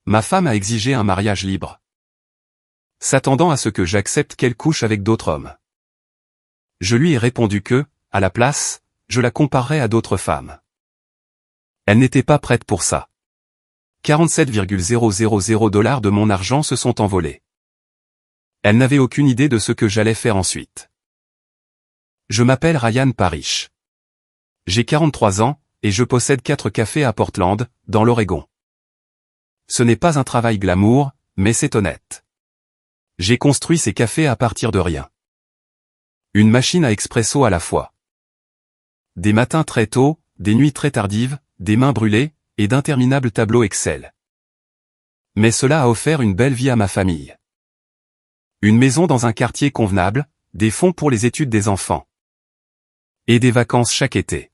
ma femme a exigé un mariage libre, s'attendant à ce que j'accepte qu'elle couche avec d'autres hommes. Je lui ai répondu que, à la place, je la comparerais à d'autres femmes. Elle n'était pas prête pour ça. 47,000 $ de mon argent se sont envolés. Elle n'avait aucune idée de ce que j'allais faire ensuite. Je m'appelle Ryan Parrish. J'ai 43 ans, et je possède 4 cafés à Portland, dans l'Oregon. Ce n'est pas un travail glamour, mais c'est honnête. J'ai construit ces cafés à partir de rien. Une machine à expresso à la fois. Des matins très tôt, des nuits très tardives, des mains brûlées, et d'interminables tableaux Excel. Mais cela a offert une belle vie à ma famille. Une maison dans un quartier convenable, des fonds pour les études des enfants. Et des vacances chaque été.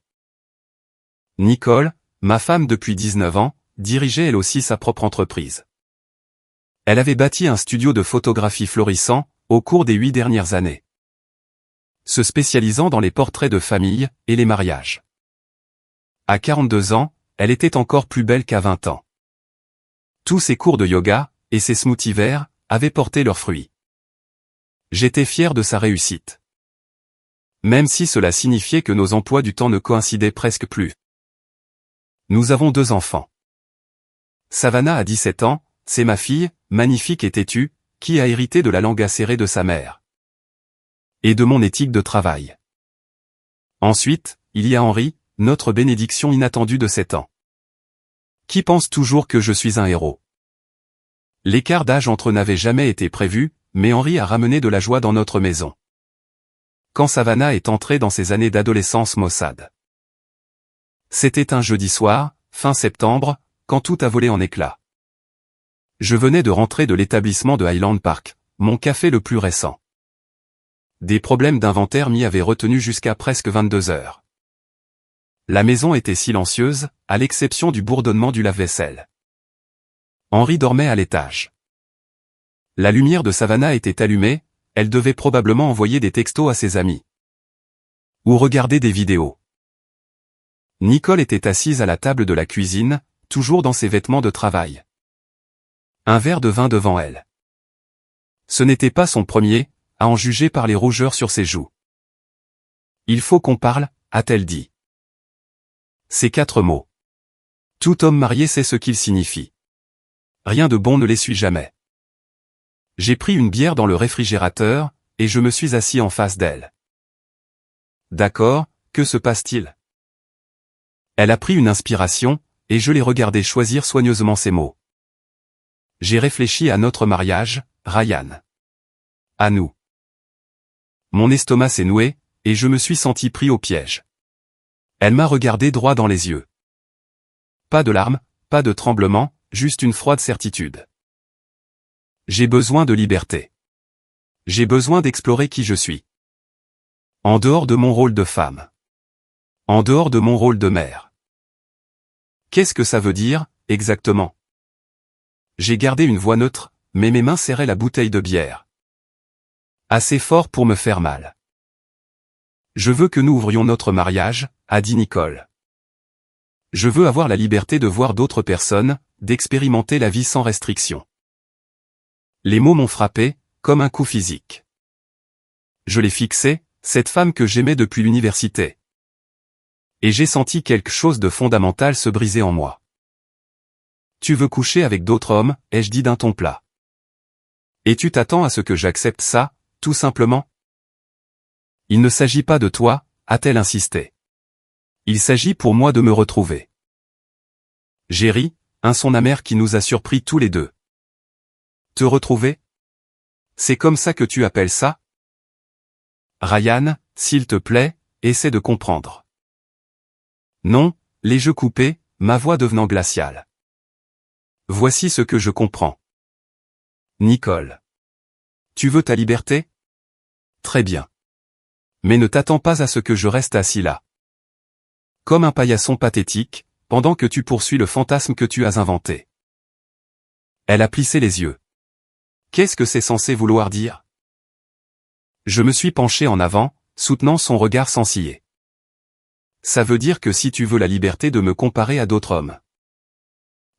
Nicole, ma femme depuis 19 ans, dirigeait elle aussi sa propre entreprise. Elle avait bâti un studio de photographie florissant, au cours des 8 dernières années. Se spécialisant dans les portraits de famille, et les mariages. À 42 ans, elle était encore plus belle qu'à 20 ans. Tous ses cours de yoga, et ses smoothies verts, avaient porté leurs fruits. J'étais fier de sa réussite. Même si cela signifiait que nos emplois du temps ne coïncidaient presque plus. Nous avons 2 enfants. Savannah a 17 ans, c'est ma fille, magnifique et têtue, qui a hérité de la langue acérée de sa mère. Et de mon éthique de travail. Ensuite, il y a Henry, notre bénédiction inattendue de 7 ans. Qui pense toujours que je suis un héros. L'écart d'âge entre eux n'avait jamais été prévu, mais Henry a ramené de la joie dans notre maison. Quand Savannah est entrée dans ses années d'adolescence maussade. C'était un jeudi soir, fin septembre, quand tout a volé en éclats. Je venais de rentrer de l'établissement de Highland Park, mon café le plus récent. Des problèmes d'inventaire m'y avaient retenu jusqu'à presque 22 heures. La maison était silencieuse, à l'exception du bourdonnement du lave-vaisselle. Henry dormait à l'étage. La lumière de Savannah était allumée, elle devait probablement envoyer des textos à ses amis. Ou regarder des vidéos. Nicole était assise à la table de la cuisine, toujours dans ses vêtements de travail. Un verre de vin devant elle. Ce n'était pas son premier, à en juger par les rougeurs sur ses joues. « Il faut qu'on parle », a-t-elle dit. Ces 4 mots. Tout homme marié sait ce qu'ils signifient. Rien de bon ne les suit jamais. J'ai pris une bière dans le réfrigérateur, et je me suis assis en face d'elle. D'accord, que se passe-t-il? Elle a pris une inspiration, et je l'ai regardée choisir soigneusement ses mots. J'ai réfléchi à notre mariage, Ryan. À nous. Mon estomac s'est noué, et je me suis senti pris au piège. Elle m'a regardé droit dans les yeux. Pas de larmes, pas de tremblement, juste une froide certitude. J'ai besoin de liberté. J'ai besoin d'explorer qui je suis. En dehors de mon rôle de femme. En dehors de mon rôle de mère. Qu'est-ce que ça veut dire, exactement? J'ai gardé une voix neutre, mais mes mains serraient la bouteille de bière. Assez fort pour me faire mal. Je veux que nous ouvrions notre mariage, a dit Nicole. Je veux avoir la liberté de voir d'autres personnes, d'expérimenter la vie sans restriction. Les mots m'ont frappé, comme un coup physique. Je l'ai fixé, cette femme que j'aimais depuis l'université. Et j'ai senti quelque chose de fondamental se briser en moi. Tu veux coucher avec d'autres hommes, ai-je dit d'un ton plat. Et tu t'attends à ce que j'accepte ça, tout simplement? Il ne s'agit pas de toi, a-t-elle insisté. Il s'agit pour moi de me retrouver. J'ai ri, un son amer qui nous a surpris tous les deux. Te retrouver? C'est comme ça que tu appelles ça? Ryan, s'il te plaît, essaie de comprendre. Non, les yeux coupés, ma voix devenant glaciale. Voici ce que je comprends. Nicole. Tu veux ta liberté? Très bien. Mais ne t'attends pas à ce que je reste assis là. Comme un paillasson pathétique, pendant que tu poursuis le fantasme que tu as inventé. Elle a plissé les yeux. Qu'est-ce que c'est censé vouloir dire? Je me suis penché en avant, soutenant son regard sans ciller. Ça veut dire que si tu veux la liberté de me comparer à d'autres hommes.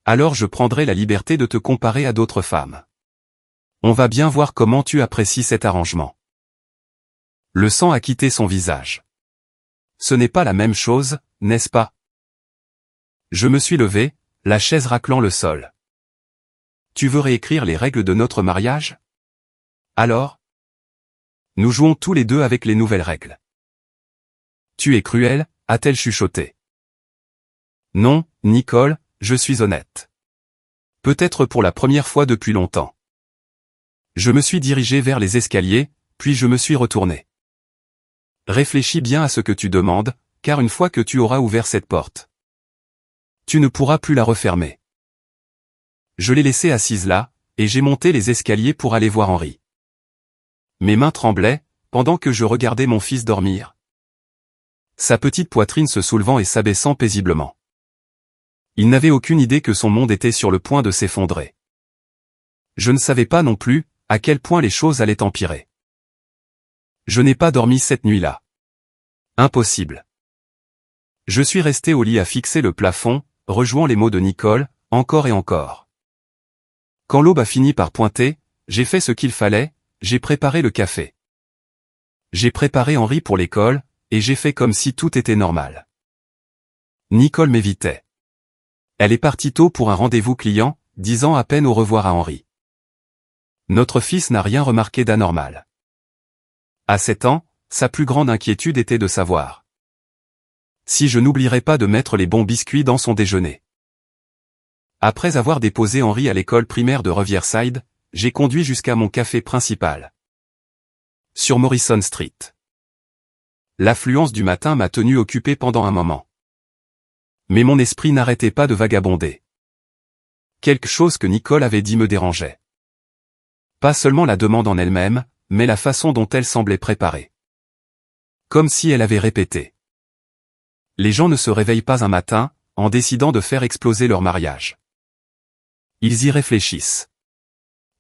Alors je prendrai la liberté de te comparer à d'autres femmes. On va bien voir comment tu apprécies cet arrangement. Le sang a quitté son visage. Ce n'est pas la même chose, n'est-ce pas? Je me suis levé, la chaise raclant le sol. Tu veux réécrire les règles de notre mariage? Alors? Nous jouons tous les deux avec les nouvelles règles. Tu es cruel, a-t-elle chuchoté. Non, Nicole, je suis honnête. Peut-être pour la première fois depuis longtemps. Je me suis dirigé vers les escaliers, puis je me suis retourné. Réfléchis bien à ce que tu demandes, car une fois que tu auras ouvert cette porte, tu ne pourras plus la refermer. Je l'ai laissée assise là, et j'ai monté les escaliers pour aller voir Henri. Mes mains tremblaient, pendant que je regardais mon fils dormir. Sa petite poitrine se soulevant et s'abaissant paisiblement. Il n'avait aucune idée que son monde était sur le point de s'effondrer. Je ne savais pas non plus, à quel point les choses allaient empirer. Je n'ai pas dormi cette nuit-là. Impossible. Je suis resté au lit à fixer le plafond, rejouant les mots de Nicole, encore et encore. Quand l'aube a fini par pointer, j'ai fait ce qu'il fallait, j'ai préparé le café. J'ai préparé Henri pour l'école, et j'ai fait comme si tout était normal. Nicole m'évitait. Elle est partie tôt pour un rendez-vous client, disant à peine au revoir à Henri. Notre fils n'a rien remarqué d'anormal. À 7 ans, sa plus grande inquiétude était de savoir si je n'oublierais pas de mettre les bons biscuits dans son déjeuner. Après avoir déposé Henri à l'école primaire de Riverside, j'ai conduit jusqu'à mon café principal. Sur Morrison Street. L'affluence du matin m'a tenu occupé pendant un moment. Mais mon esprit n'arrêtait pas de vagabonder. Quelque chose que Nicole avait dit me dérangeait. Pas seulement la demande en elle-même, mais la façon dont elle semblait préparée. Comme si elle avait répété. Les gens ne se réveillent pas un matin, en décidant de faire exploser leur mariage. Ils y réfléchissent.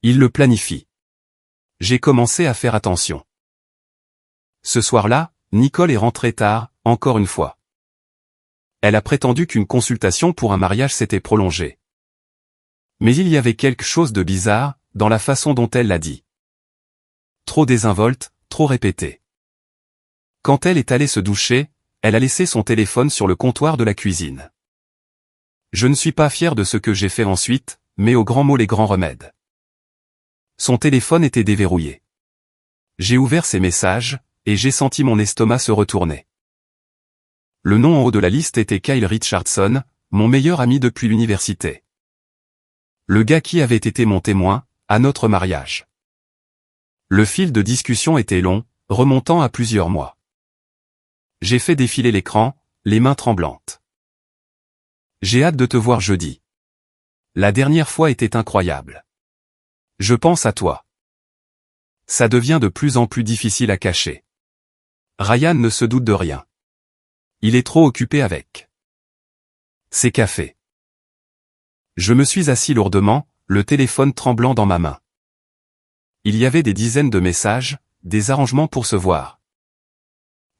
Ils le planifient. J'ai commencé à faire attention. Ce soir-là, Nicole est rentrée tard, encore une fois. Elle a prétendu qu'une consultation pour un mariage s'était prolongée. Mais il y avait quelque chose de bizarre, dans la façon dont elle l'a dit. Trop désinvolte, trop répété. Quand elle est allée se doucher, elle a laissé son téléphone sur le comptoir de la cuisine. Je ne suis pas fier de ce que j'ai fait ensuite, mais aux grands mots les grands remèdes. Son téléphone était déverrouillé. J'ai ouvert ses messages, et j'ai senti mon estomac se retourner. Le nom en haut de la liste était Kyle Richardson, mon meilleur ami depuis l'université. Le gars qui avait été mon témoin, à notre mariage. Le fil de discussion était long, remontant à plusieurs mois. J'ai fait défiler l'écran, les mains tremblantes. J'ai hâte de te voir jeudi. La dernière fois était incroyable. Je pense à toi. Ça devient de plus en plus difficile à cacher. Ryan ne se doute de rien. Il est trop occupé avec ses cafés. Je me suis assis lourdement, le téléphone tremblant dans ma main. Il y avait des dizaines de messages, des arrangements pour se voir.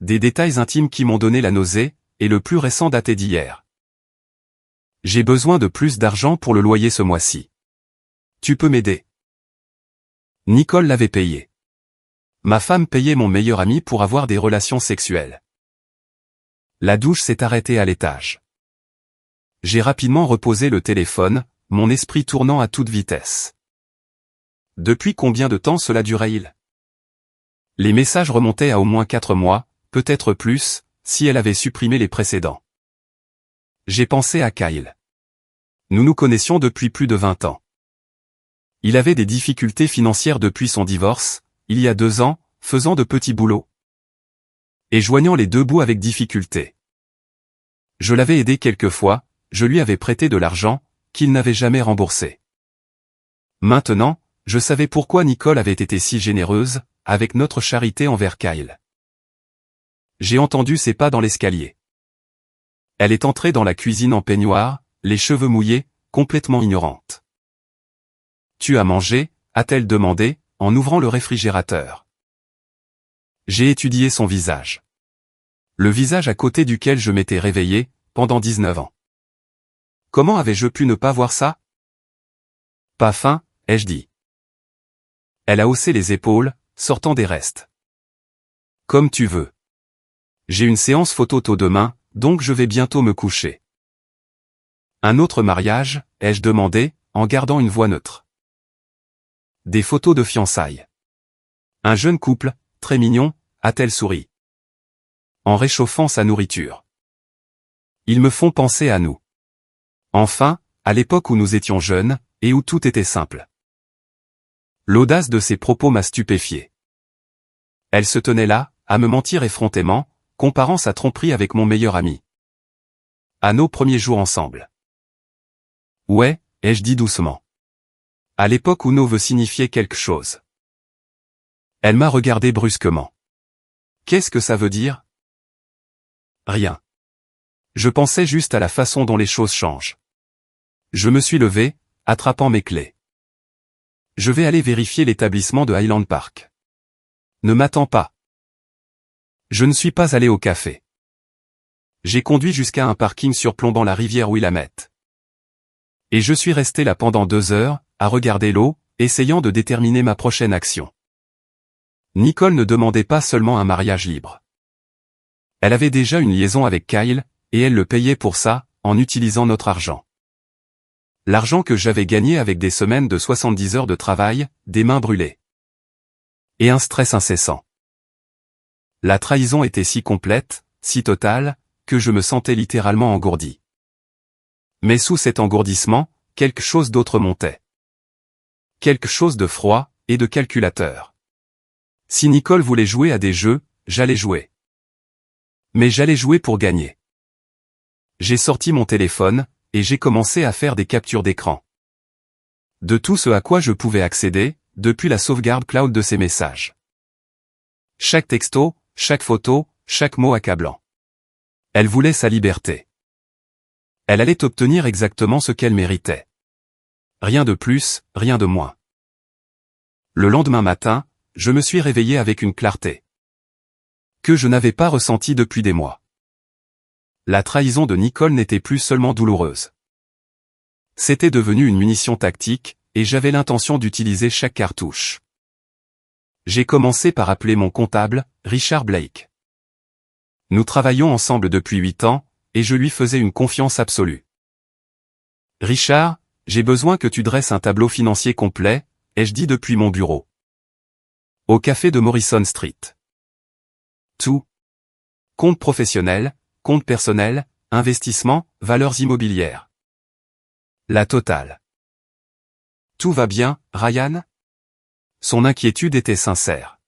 Des détails intimes qui m'ont donné la nausée, et le plus récent datait d'hier. J'ai besoin de plus d'argent pour le loyer ce mois-ci. Tu peux m'aider? Nicole l'avait payé. Ma femme payait mon meilleur ami pour avoir des relations sexuelles. La douche s'est arrêtée à l'étage. J'ai rapidement reposé le téléphone, mon esprit tournant à toute vitesse. Depuis combien de temps cela durait-il? Les messages remontaient à au moins 4 mois, peut-être plus, si elle avait supprimé les précédents. J'ai pensé à Kyle. Nous nous connaissions depuis plus de 20 ans. Il avait des difficultés financières depuis son divorce, il y a 2 ans, faisant de petits boulots. Et joignant les deux bouts avec difficulté. Je l'avais aidé quelquefois, je lui avais prêté de l'argent, qu'il n'avait jamais remboursé. Maintenant, je savais pourquoi Nicole avait été si généreuse, avec notre charité envers Kyle. J'ai entendu ses pas dans l'escalier. Elle est entrée dans la cuisine en peignoir, les cheveux mouillés, complètement ignorante. Tu as mangé, a-t-elle demandé, en ouvrant le réfrigérateur. J'ai étudié son visage. Le visage à côté duquel je m'étais réveillé, pendant 19 ans. Comment avais-je pu ne pas voir ça? Pas fin, ai-je dit. Elle a haussé les épaules, sortant des restes. Comme tu veux. J'ai une séance photo tôt demain, donc je vais bientôt me coucher. Un autre mariage, ai-je demandé, en gardant une voix neutre. Des photos de fiançailles. Un jeune couple, très mignon, a-t-elle souri. En réchauffant sa nourriture. Ils me font penser à nous. Enfin, à l'époque où nous étions jeunes, et où tout était simple. L'audace de ses propos m'a stupéfié. Elle se tenait là, à me mentir effrontément, comparant sa tromperie avec mon meilleur ami. À nos premiers jours ensemble. Ouais, ai-je dit doucement. À l'époque où no veut signifier quelque chose. Elle m'a regardé brusquement. Qu'est-ce que ça veut dire? Rien. Je pensais juste à la façon dont les choses changent. Je me suis levé, attrapant mes clés. Je vais aller vérifier l'établissement de Highland Park. Ne m'attends pas. Je ne suis pas allé au café. J'ai conduit jusqu'à un parking surplombant la rivière Willamette. Et je suis resté là pendant 2 heures, à regarder l'eau, essayant de déterminer ma prochaine action. Nicole ne demandait pas seulement un mariage libre. Elle avait déjà une liaison avec Kyle, et elle le payait pour ça, en utilisant notre argent. L'argent que j'avais gagné avec des semaines de 70 heures de travail, des mains brûlées. Et un stress incessant. La trahison était si complète, si totale, que je me sentais littéralement engourdi. Mais sous cet engourdissement, quelque chose d'autre montait. Quelque chose de froid, et de calculateur. Si Nicole voulait jouer à des jeux, j'allais jouer. Mais j'allais jouer pour gagner. J'ai sorti mon téléphone, et j'ai commencé à faire des captures d'écran. De tout ce à quoi je pouvais accéder, depuis la sauvegarde cloud de ces messages. Chaque texto, chaque photo, chaque mot accablant. Elle voulait sa liberté. Elle allait obtenir exactement ce qu'elle méritait. Rien de plus, rien de moins. Le lendemain matin, je me suis réveillé avec une clarté que je n'avais pas ressentie depuis des mois. La trahison de Nicole n'était plus seulement douloureuse. C'était devenu une munition tactique, et j'avais l'intention d'utiliser chaque cartouche. J'ai commencé par appeler mon comptable, Richard Blake. Nous travaillons ensemble depuis 8 ans, et je lui faisais une confiance absolue. Richard, j'ai besoin que tu dresses un tableau financier complet, ai-je dit depuis mon bureau. Au café de Morrison Street. Tout. Compte professionnel, compte personnel, investissement, valeurs immobilières. La totale. Tout va bien, Ryan? Son inquiétude était sincère.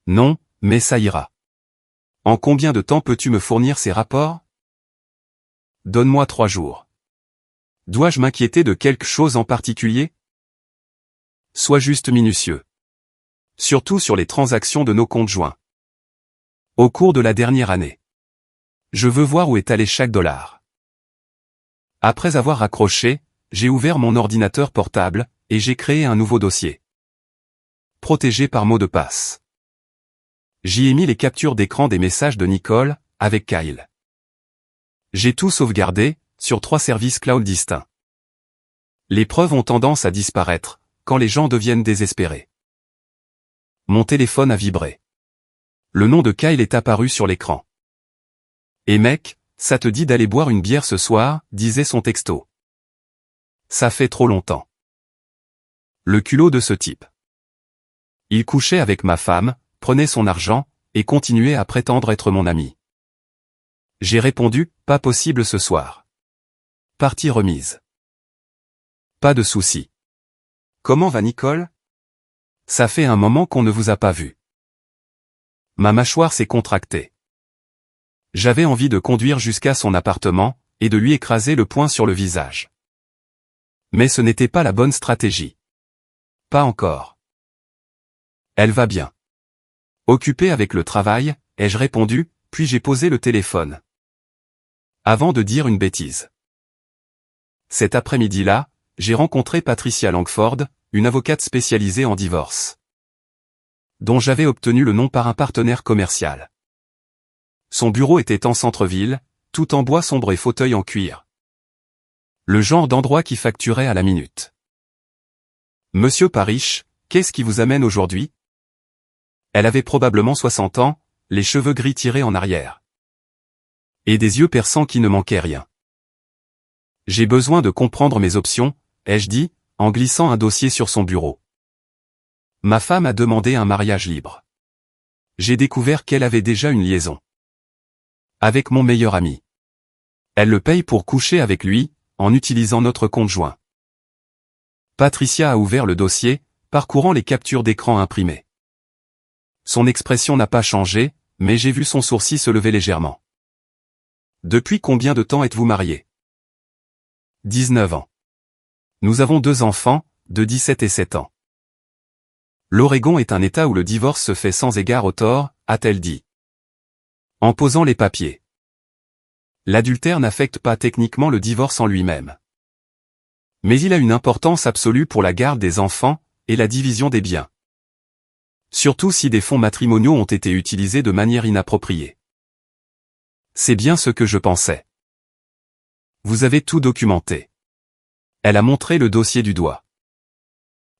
Non, mais ça ira. En combien de temps peux-tu me fournir ces rapports? Donne-moi 3 jours. Dois-je m'inquiéter de quelque chose en particulier? Sois juste minutieux. Surtout sur les transactions de nos comptes joints. Au cours de la dernière année. Je veux voir où est allé chaque dollar. Après avoir raccroché, j'ai ouvert mon ordinateur portable, et j'ai créé un nouveau dossier. Protégé par mot de passe. J'y ai mis les captures d'écran des messages de Nicole, avec Kyle. J'ai tout sauvegardé, sur 3 services cloud distincts. Les preuves ont tendance à disparaître, quand les gens deviennent désespérés. Mon téléphone a vibré. Le nom de Kyle est apparu sur l'écran. Et mec, ça te dit d'aller boire une bière ce soir, disait son texto. Ça fait trop longtemps. Le culot de ce type. Il couchait avec ma femme, prenait son argent, et continuait à prétendre être mon ami. J'ai répondu, pas possible ce soir. Partie remise. Pas de souci. Comment va Nicole? Ça fait un moment qu'on ne vous a pas vu. Ma mâchoire s'est contractée. J'avais envie de conduire jusqu'à son appartement, et de lui écraser le poing sur le visage. Mais ce n'était pas la bonne stratégie. Pas encore. Elle va bien. Occupée avec le travail, ai-je répondu, puis j'ai posé le téléphone. Avant de dire une bêtise. Cet après-midi-là, j'ai rencontré Patricia Langford, une avocate spécialisée en divorce, dont j'avais obtenu le nom par un partenaire commercial. Son bureau était en centre-ville, tout en bois sombre et fauteuil en cuir. Le genre d'endroit qui facturait à la minute. Monsieur Parish, qu'est-ce qui vous amène aujourd'hui? Elle avait probablement 60 ans, les cheveux gris tirés en arrière. Et des yeux perçants qui ne manquaient rien. J'ai besoin de comprendre mes options, ai-je dit, en glissant un dossier sur son bureau. Ma femme a demandé un mariage libre. J'ai découvert qu'elle avait déjà une liaison. Avec mon meilleur ami. Elle le paye pour coucher avec lui, en utilisant notre compte joint. Patricia a ouvert le dossier, parcourant les captures d'écran imprimées. Son expression n'a pas changé, mais j'ai vu son sourcil se lever légèrement. Depuis combien de temps êtes-vous mariés? 19 ans. Nous avons 2 enfants, de 17 et 7 ans. L'Oregon est un État où le divorce se fait sans égard au tort, a-t-elle dit. En posant les papiers. L'adultère n'affecte pas techniquement le divorce en lui-même. Mais il a une importance absolue pour la garde des enfants, et la division des biens. Surtout si des fonds matrimoniaux ont été utilisés de manière inappropriée. C'est bien ce que je pensais. Vous avez tout documenté. Elle a montré le dossier du doigt.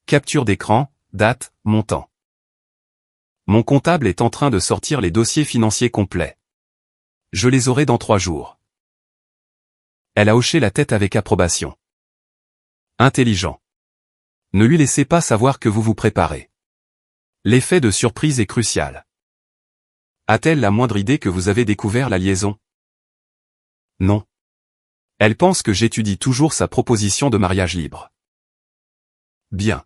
Capture d'écran, date, montant. Mon comptable est en train de sortir les dossiers financiers complets. Je les aurai dans 3 jours. Elle a hoché la tête avec approbation. Intelligent. Ne lui laissez pas savoir que vous vous préparez. L'effet de surprise est crucial. A-t-elle la moindre idée que vous avez découvert la liaison? Non. Elle pense que j'étudie toujours sa proposition de mariage libre. Bien.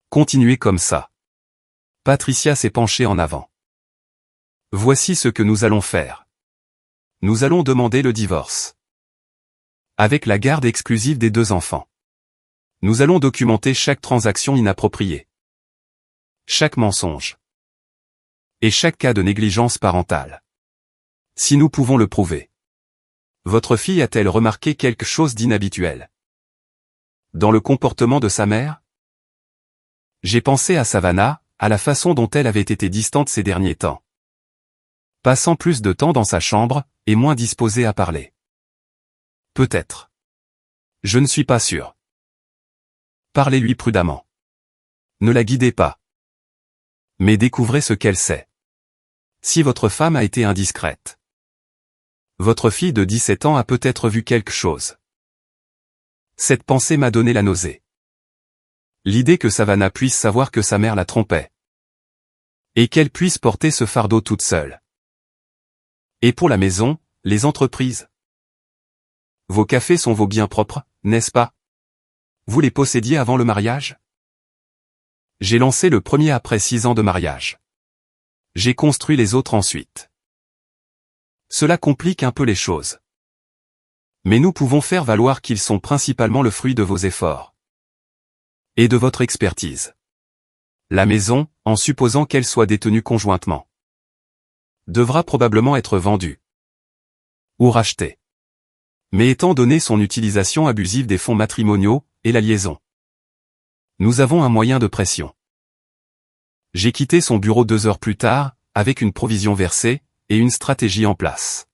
Continuez comme ça. Patricia s'est penchée en avant. Voici ce que nous allons faire. Nous allons demander le divorce. Avec la garde exclusive des 2 enfants. Nous allons documenter chaque transaction inappropriée. Chaque mensonge. Et chaque cas de négligence parentale. Si nous pouvons le prouver. Votre fille a-t-elle remarqué quelque chose d'inhabituel? Dans le comportement de sa mère? J'ai pensé à Savannah, à la façon dont elle avait été distante ces derniers temps. Passant plus de temps dans sa chambre, et moins disposée à parler. Peut-être. Je ne suis pas sûr. Parlez-lui prudemment. Ne la guidez pas. Mais découvrez ce qu'elle sait. Si votre femme a été indiscrète. Votre fille de 17 ans a peut-être vu quelque chose. Cette pensée m'a donné la nausée. L'idée que Savannah puisse savoir que sa mère la trompait. Et qu'elle puisse porter ce fardeau toute seule. Et pour la maison, les entreprises. Vos cafés sont vos biens propres, n'est-ce pas? Vous les possédiez avant le mariage? J'ai lancé le premier après 6 ans de mariage. J'ai construit les autres ensuite. Cela complique un peu les choses. Mais nous pouvons faire valoir qu'ils sont principalement le fruit de vos efforts. Et de votre expertise. La maison, en supposant qu'elle soit détenue conjointement, devra probablement être vendue. Ou rachetée. Mais étant donné son utilisation abusive des fonds matrimoniaux, et la liaison. Nous avons un moyen de pression. J'ai quitté son bureau 2 heures plus tard, avec une provision versée, et une stratégie en place.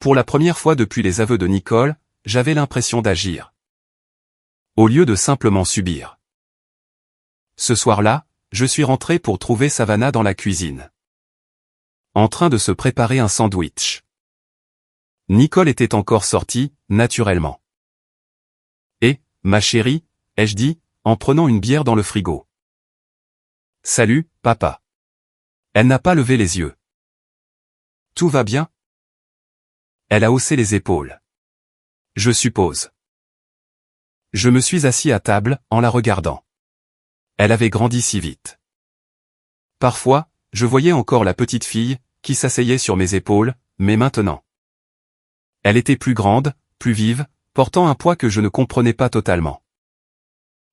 Pour la première fois depuis les aveux de Nicole, j'avais l'impression d'agir. Au lieu de simplement subir. Ce soir-là, je suis rentré pour trouver Savannah dans la cuisine. En train de se préparer un sandwich. Nicole était encore sortie, naturellement. Et, ma chérie, ai-je dit, en prenant une bière dans le frigo. Salut, papa. Elle n'a pas levé les yeux. Tout va bien? Elle a haussé les épaules. Je suppose. Je me suis assis à table, en la regardant. Elle avait grandi si vite. Parfois, je voyais encore la petite fille, qui s'asseyait sur mes épaules, mais maintenant. Elle était plus grande, plus vive, portant un poids que je ne comprenais pas totalement.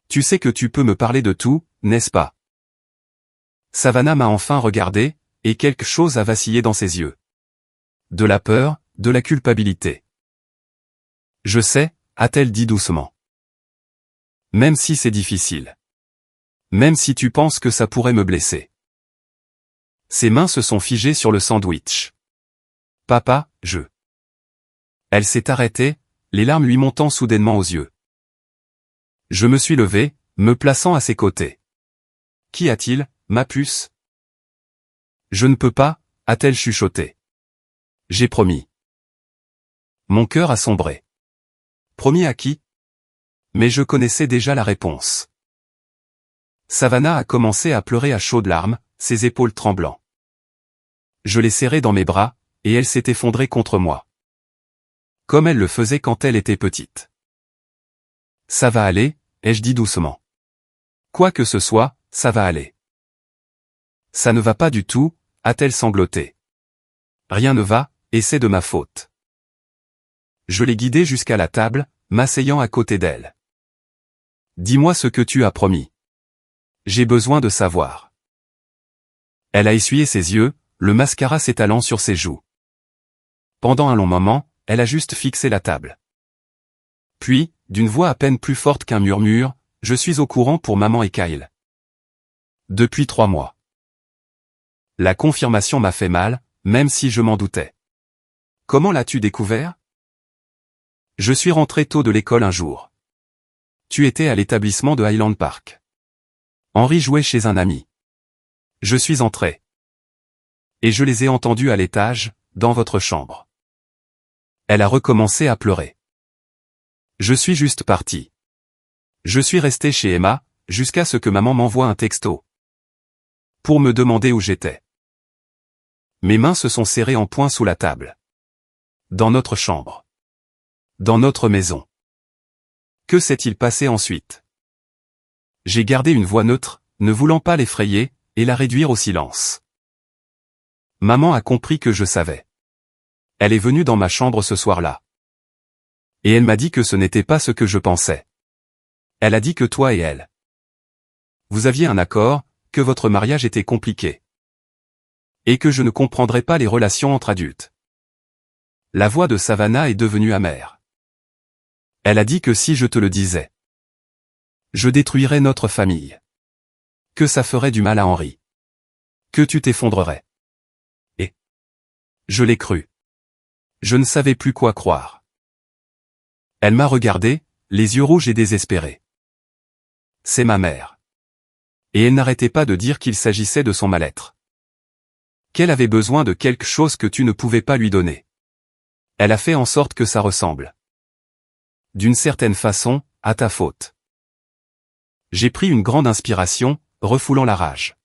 Tu sais que tu peux me parler de tout, n'est-ce pas? Savannah m'a enfin regardé, et quelque chose a vacillé dans ses yeux. De la peur, de la culpabilité. Je sais, a-t-elle dit doucement. Même si c'est difficile. Même si tu penses que ça pourrait me blesser. Ses mains se sont figées sur le sandwich. Papa, je... Elle s'est arrêtée, les larmes lui montant soudainement aux yeux. Je me suis levé, me plaçant à ses côtés. Qu'y a-t-il, ma puce? Je ne peux pas, a-t-elle chuchoté. J'ai promis. Mon cœur a sombré. Promis à qui? Mais je connaissais déjà la réponse. Savannah a commencé à pleurer à chaudes larmes, ses épaules tremblant. Je l'ai serrée dans mes bras, et elle s'est effondrée contre moi. Comme elle le faisait quand elle était petite. Ça va aller, ai-je dit doucement. Quoi que ce soit, ça va aller. Ça ne va pas du tout, a-t-elle sangloté. Rien ne va, et c'est de ma faute. Je l'ai guidée jusqu'à la table, m'asseyant à côté d'elle. Dis-moi ce que tu as promis. J'ai besoin de savoir. Elle a essuyé ses yeux, le mascara s'étalant sur ses joues. Pendant un long moment, elle a juste fixé la table. Puis, d'une voix à peine plus forte qu'un murmure, je suis au courant pour maman et Kyle. Depuis 3 mois. La confirmation m'a fait mal, même si je m'en doutais. Comment l'as-tu découvert? Je suis rentré tôt de l'école un jour. Tu étais à l'établissement de Highland Park. Henri jouait chez un ami. Je suis entré. Et je les ai entendus à l'étage, dans votre chambre. Elle a recommencé à pleurer. Je suis juste parti. Je suis resté chez Emma, jusqu'à ce que maman m'envoie un texto. Pour me demander où j'étais. Mes mains se sont serrées en poing sous la table. Dans notre chambre. Dans notre maison. Que s'est-il passé ensuite? J'ai gardé une voix neutre, ne voulant pas l'effrayer, et la réduire au silence. Maman a compris que je savais. Elle est venue dans ma chambre ce soir-là. Et elle m'a dit que ce n'était pas ce que je pensais. Elle a dit que toi et elle. Vous aviez un accord, que votre mariage était compliqué. Et que je ne comprendrais pas les relations entre adultes. La voix de Savannah est devenue amère. Elle a dit que si je te le disais, je détruirais notre famille. Que ça ferait du mal à Henri. Que tu t'effondrerais. Et je l'ai cru. Je ne savais plus quoi croire. Elle m'a regardé, les yeux rouges et désespérés. C'est ma mère. Et elle n'arrêtait pas de dire qu'il s'agissait de son mal-être. Qu'elle avait besoin de quelque chose que tu ne pouvais pas lui donner. Elle a fait en sorte que ça ressemble. D'une certaine façon, à ta faute. J'ai pris une grande inspiration, refoulant la rage.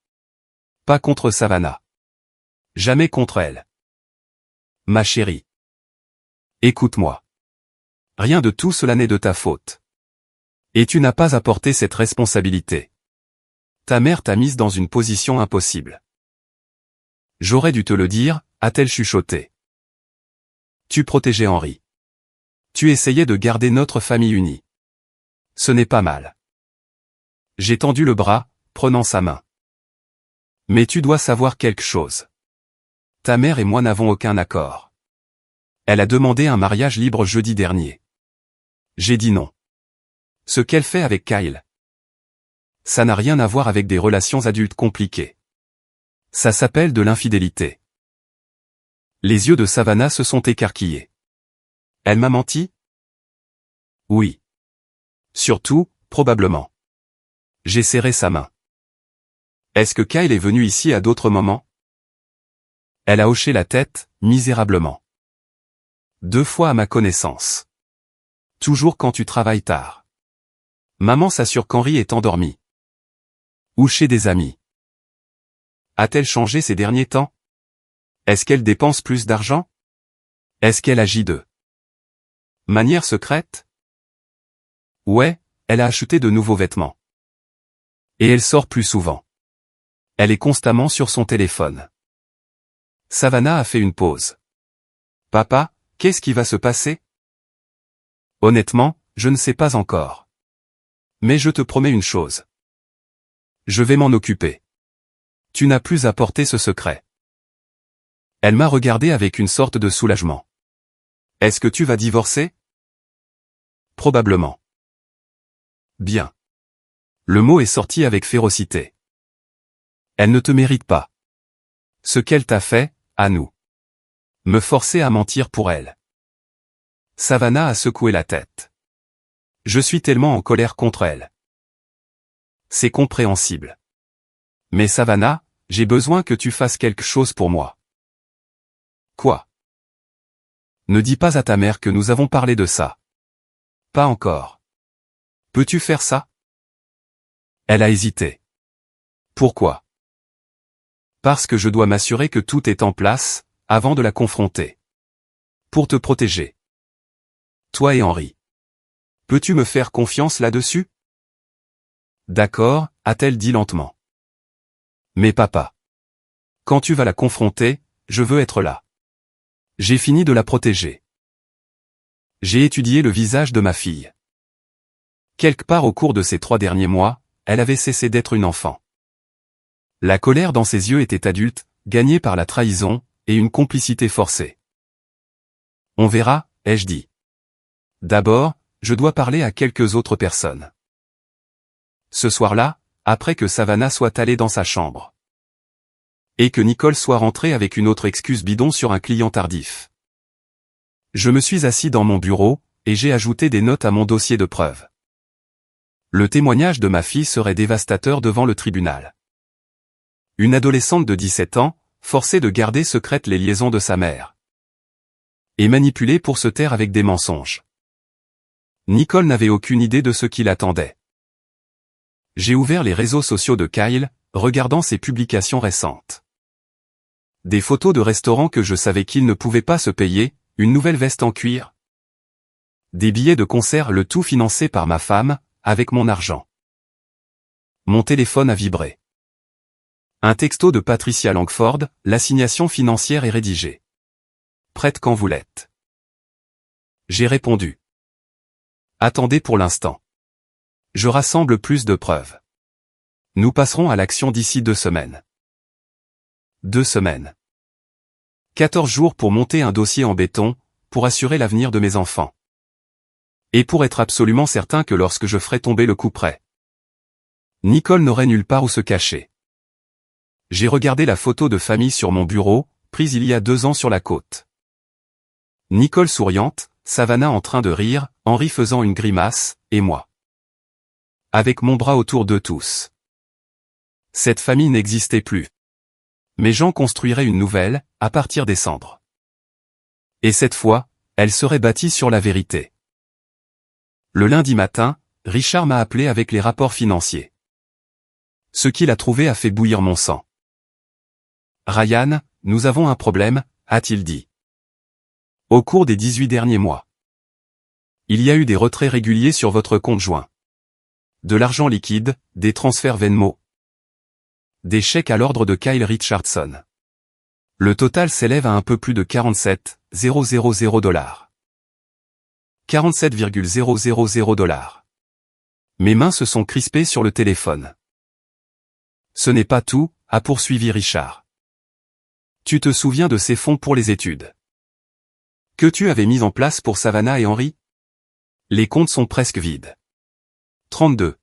Pas contre Savannah. Jamais contre elle. Ma chérie. Écoute-moi. Rien de tout cela n'est de ta faute. Et tu n'as pas à porter cette responsabilité. Ta mère t'a mise dans une position impossible. J'aurais dû te le dire, a-t-elle chuchoté. Tu protégeais Henri. Tu essayais de garder notre famille unie. Ce n'est pas mal. J'ai tendu le bras, prenant sa main. Mais tu dois savoir quelque chose. Ta mère et moi n'avons aucun accord. Elle a demandé un mariage libre jeudi dernier. J'ai dit non. Ce qu'elle fait avec Kyle. Ça n'a rien à voir avec des relations adultes compliquées. Ça s'appelle de l'infidélité. Les yeux de Savannah se sont écarquillés. Elle m'a menti? Oui. Surtout, probablement. J'ai serré sa main. Est-ce que Kyle est venu ici à d'autres moments? Elle a hoché la tête, misérablement. 2 fois à ma connaissance. Toujours quand tu travailles tard. Maman s'assure qu'Henri est endormi. Ou chez des amis. A-t-elle changé ces derniers temps? Est-ce qu'elle dépense plus d'argent? Est-ce qu'elle agit de manière secrète? Ouais, elle a acheté de nouveaux vêtements. Et elle sort plus souvent. Elle est constamment sur son téléphone. Savannah a fait une pause. Papa, qu'est-ce qui va se passer? Honnêtement, je ne sais pas encore. Mais je te promets une chose. Je vais m'en occuper. Tu n'as plus à porter ce secret. Elle m'a regardé avec une sorte de soulagement. Est-ce que tu vas divorcer? Probablement. Bien. Le mot est sorti avec férocité. Elle ne te mérite pas. Ce qu'elle t'a fait, à nous. Me forcer à mentir pour elle. Savannah a secoué la tête. Je suis tellement en colère contre elle. C'est compréhensible. Mais Savannah, j'ai besoin que tu fasses quelque chose pour moi. Quoi? Ne dis pas à ta mère que nous avons parlé de ça. Pas encore. Peux-tu faire ça? Elle a hésité. Pourquoi? Parce que je dois m'assurer que tout est en place, avant de la confronter. Pour te protéger. Toi et Henri. Peux-tu me faire confiance là-dessus? D'accord, a-t-elle dit lentement. Mais papa. Quand tu vas la confronter, je veux être là. J'ai fini de la protéger. J'ai étudié le visage de ma fille. Quelque part au cours de ces 3 derniers mois, elle avait cessé d'être une enfant. La colère dans ses yeux était adulte, gagnée par la trahison, et une complicité forcée. On verra, ai-je dit. D'abord, je dois parler à quelques autres personnes. Ce soir-là, après que Savannah soit allée dans sa chambre. Et que Nicole soit rentrée avec une autre excuse bidon sur un client tardif. Je me suis assis dans mon bureau, et j'ai ajouté des notes à mon dossier de preuves. Le témoignage de ma fille serait dévastateur devant le tribunal. Une adolescente de 17 ans, forcée de garder secrètes les liaisons de sa mère. Et manipulée pour se taire avec des mensonges. Nicole n'avait aucune idée de ce qui l'attendait. J'ai ouvert les réseaux sociaux de Kyle, regardant ses publications récentes. Des photos de restaurants que je savais qu'il ne pouvait pas se payer, une nouvelle veste en cuir. Des billets de concert, le tout financé par ma femme, avec mon argent. Mon téléphone a vibré. Un texto de Patricia Langford, l'assignation financière est rédigée. Prête quand vous l'êtes. J'ai répondu. Attendez pour l'instant. Je rassemble plus de preuves. Nous passerons à l'action d'ici 2 semaines. 2 semaines. 14 jours pour monter un dossier en béton, pour assurer l'avenir de mes enfants. Et pour être absolument certain que lorsque je ferai tomber le coup près, Nicole n'aurait nulle part où se cacher. J'ai regardé la photo de famille sur mon bureau, prise il y a 2 ans sur la côte. Nicole souriante, Savannah en train de rire, Henri faisant une grimace, et moi. Avec mon bras autour d'eux tous. Cette famille n'existait plus. Mais j'en construirais une nouvelle, à partir des cendres. Et cette fois, elle serait bâtie sur la vérité. Le lundi matin, Richard m'a appelé avec les rapports financiers. Ce qu'il a trouvé a fait bouillir mon sang. Ryan, nous avons un problème, a-t-il dit. Au cours des 18 derniers mois. Il y a eu des retraits réguliers sur votre compte joint. De l'argent liquide, des transferts Venmo. Des chèques à l'ordre de Kyle Richardson. Le total s'élève à un peu plus de 47,000 $. 47,000 $. Mes mains se sont crispées sur le téléphone. Ce n'est pas tout, a poursuivi Richard. Tu te souviens de ces fonds pour les études que tu avais mis en place pour Savannah et Henri? Les comptes sont presque vides. 32,000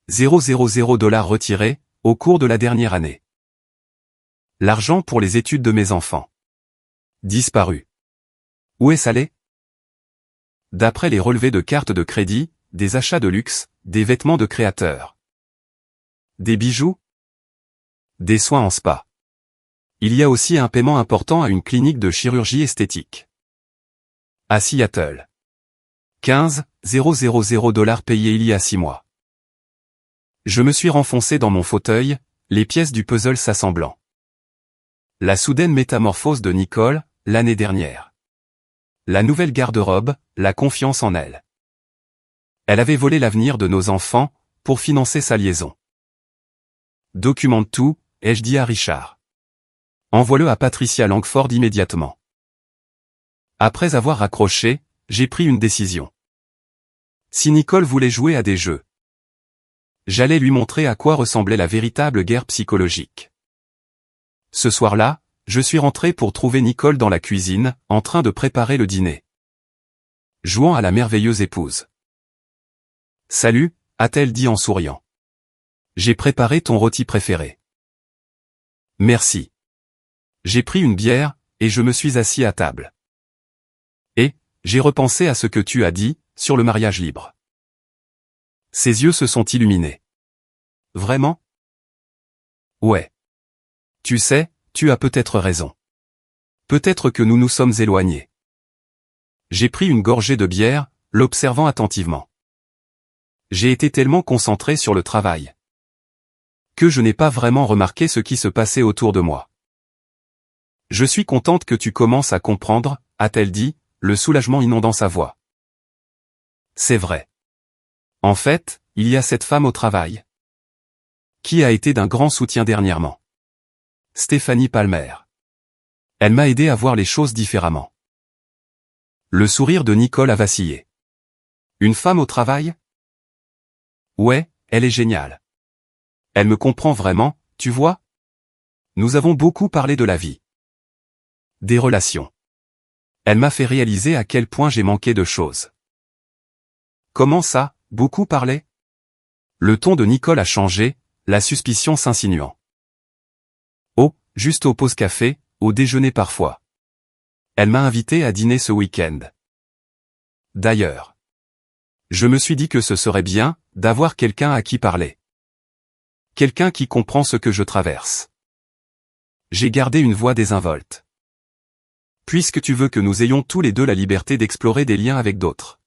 $ retirés, au cours de la dernière année. L'argent pour les études de mes enfants. Disparu. Où est-ce allé? D'après les relevés de cartes de crédit, des achats de luxe, des vêtements de créateurs. Des bijoux? Des soins en spa. Il y a aussi un paiement important à une clinique de chirurgie esthétique. À Seattle. 15,000 $ payés il y a 6 mois. Je me suis renfoncé dans mon fauteuil, les pièces du puzzle s'assemblant. La soudaine métamorphose de Nicole, l'année dernière. La nouvelle garde-robe, la confiance en elle. Elle avait volé l'avenir de nos enfants, pour financer sa liaison. Documente tout, ai-je dit à Richard. Envoie-le à Patricia Langford immédiatement. Après avoir raccroché, j'ai pris une décision. Si Nicole voulait jouer à des jeux, j'allais lui montrer à quoi ressemblait la véritable guerre psychologique. Ce soir-là, je suis rentré pour trouver Nicole dans la cuisine, en train de préparer le dîner. Jouant à la merveilleuse épouse. Salut, a-t-elle dit en souriant. J'ai préparé ton rôti préféré. Merci. J'ai pris une bière, et je me suis assis à table. Et, J'ai repensé à ce que tu as dit, sur le mariage libre. Ses yeux se sont illuminés. Vraiment? Ouais. Tu sais, tu as peut-être raison. Peut-être que nous nous sommes éloignés. J'ai pris une gorgée de bière, l'observant attentivement. J'ai été tellement concentré sur le travail que je n'ai pas vraiment remarqué ce qui se passait autour de moi. Je suis contente que tu commences à comprendre, a-t-elle dit, le soulagement inondant sa voix. C'est vrai. En fait, il y a cette femme au travail qui a été d'un grand soutien dernièrement. Stéphanie Palmer. Elle m'a aidé à voir les choses différemment. Le sourire de Nicole a vacillé. Une femme au travail? Ouais, elle est géniale. Elle me comprend vraiment, tu vois? Nous avons beaucoup parlé de la vie. Des relations. Elle m'a fait réaliser à quel point j'ai manqué de choses. Comment ça, beaucoup parlé? Le ton de Nicole a changé, la suspicion s'insinuant. Oh, juste aux pauses café, au déjeuner parfois. Elle m'a invité à dîner ce week-end. D'ailleurs, je me suis dit que ce serait bien d'avoir quelqu'un à qui parler. Quelqu'un qui comprend ce que je traverse. J'ai gardé une voix désinvolte. Puisque tu veux que nous ayons tous les deux la liberté d'explorer des liens avec d'autres.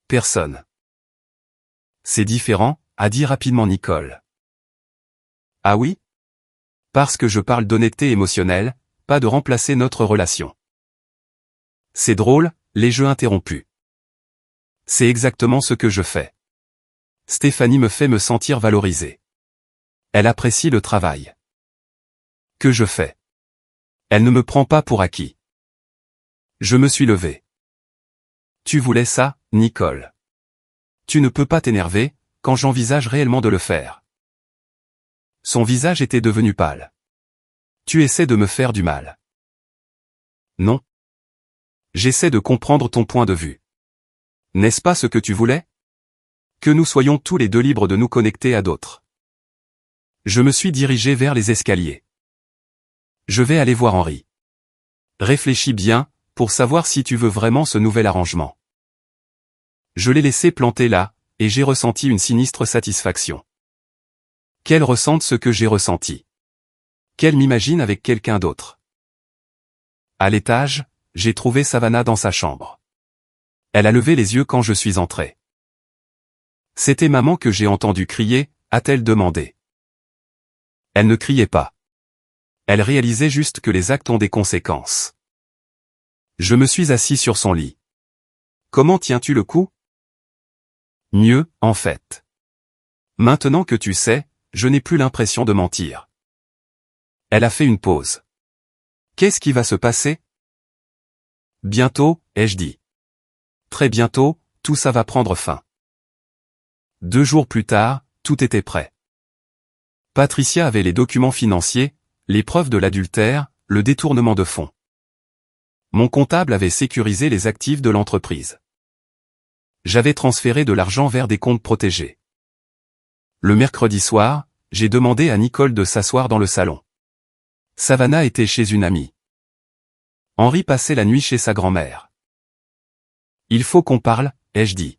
Personne. C'est différent, a dit rapidement Nicole. Ah oui? Parce que je parle d'honnêteté émotionnelle, pas de remplacer notre relation. C'est drôle, les jeux interrompus. C'est exactement ce que je fais. Stéphanie me fait me sentir valorisé. Elle apprécie le travail que je fais. Elle ne me prend pas pour acquis. Je me suis levé. Tu voulais ça, Nicole. Tu ne peux pas t'énerver, quand j'envisage réellement de le faire. Son visage était devenu pâle. Tu essaies de me faire du mal. Non. J'essaie de comprendre ton point de vue. N'est-ce pas ce que tu voulais? Que nous soyons tous les deux libres de nous connecter à d'autres. Je me suis dirigé vers les escaliers. Je vais aller voir Henri. Réfléchis bien, pour savoir si tu veux vraiment ce nouvel arrangement. Je l'ai laissé planter là, et j'ai ressenti une sinistre satisfaction. Qu'elle ressente ce que j'ai ressenti. Qu'elle m'imagine avec quelqu'un d'autre. À l'étage, j'ai trouvé Savannah dans sa chambre. Elle a levé les yeux quand je suis entré. C'était maman que j'ai entendu crier, a-t-elle demandé. Elle ne criait pas. Elle réalisait juste que les actes ont des conséquences. Je me suis assis sur son lit. Comment tiens-tu le coup? Mieux, en fait. Maintenant que tu sais, je n'ai plus l'impression de mentir. Elle a fait une pause. Qu'est-ce qui va se passer? Bientôt, ai-je dit. Très bientôt, tout ça va prendre fin. 2 jours plus tard, tout était prêt. Patricia avait les documents financiers, les preuves de l'adultère, le détournement de fonds. Mon comptable avait sécurisé les actifs de l'entreprise. J'avais transféré de l'argent vers des comptes protégés. Le mercredi soir, j'ai demandé à Nicole de s'asseoir dans le salon. Savannah était chez une amie. Henri passait la nuit chez sa grand-mère. Il faut qu'on parle, ai-je dit.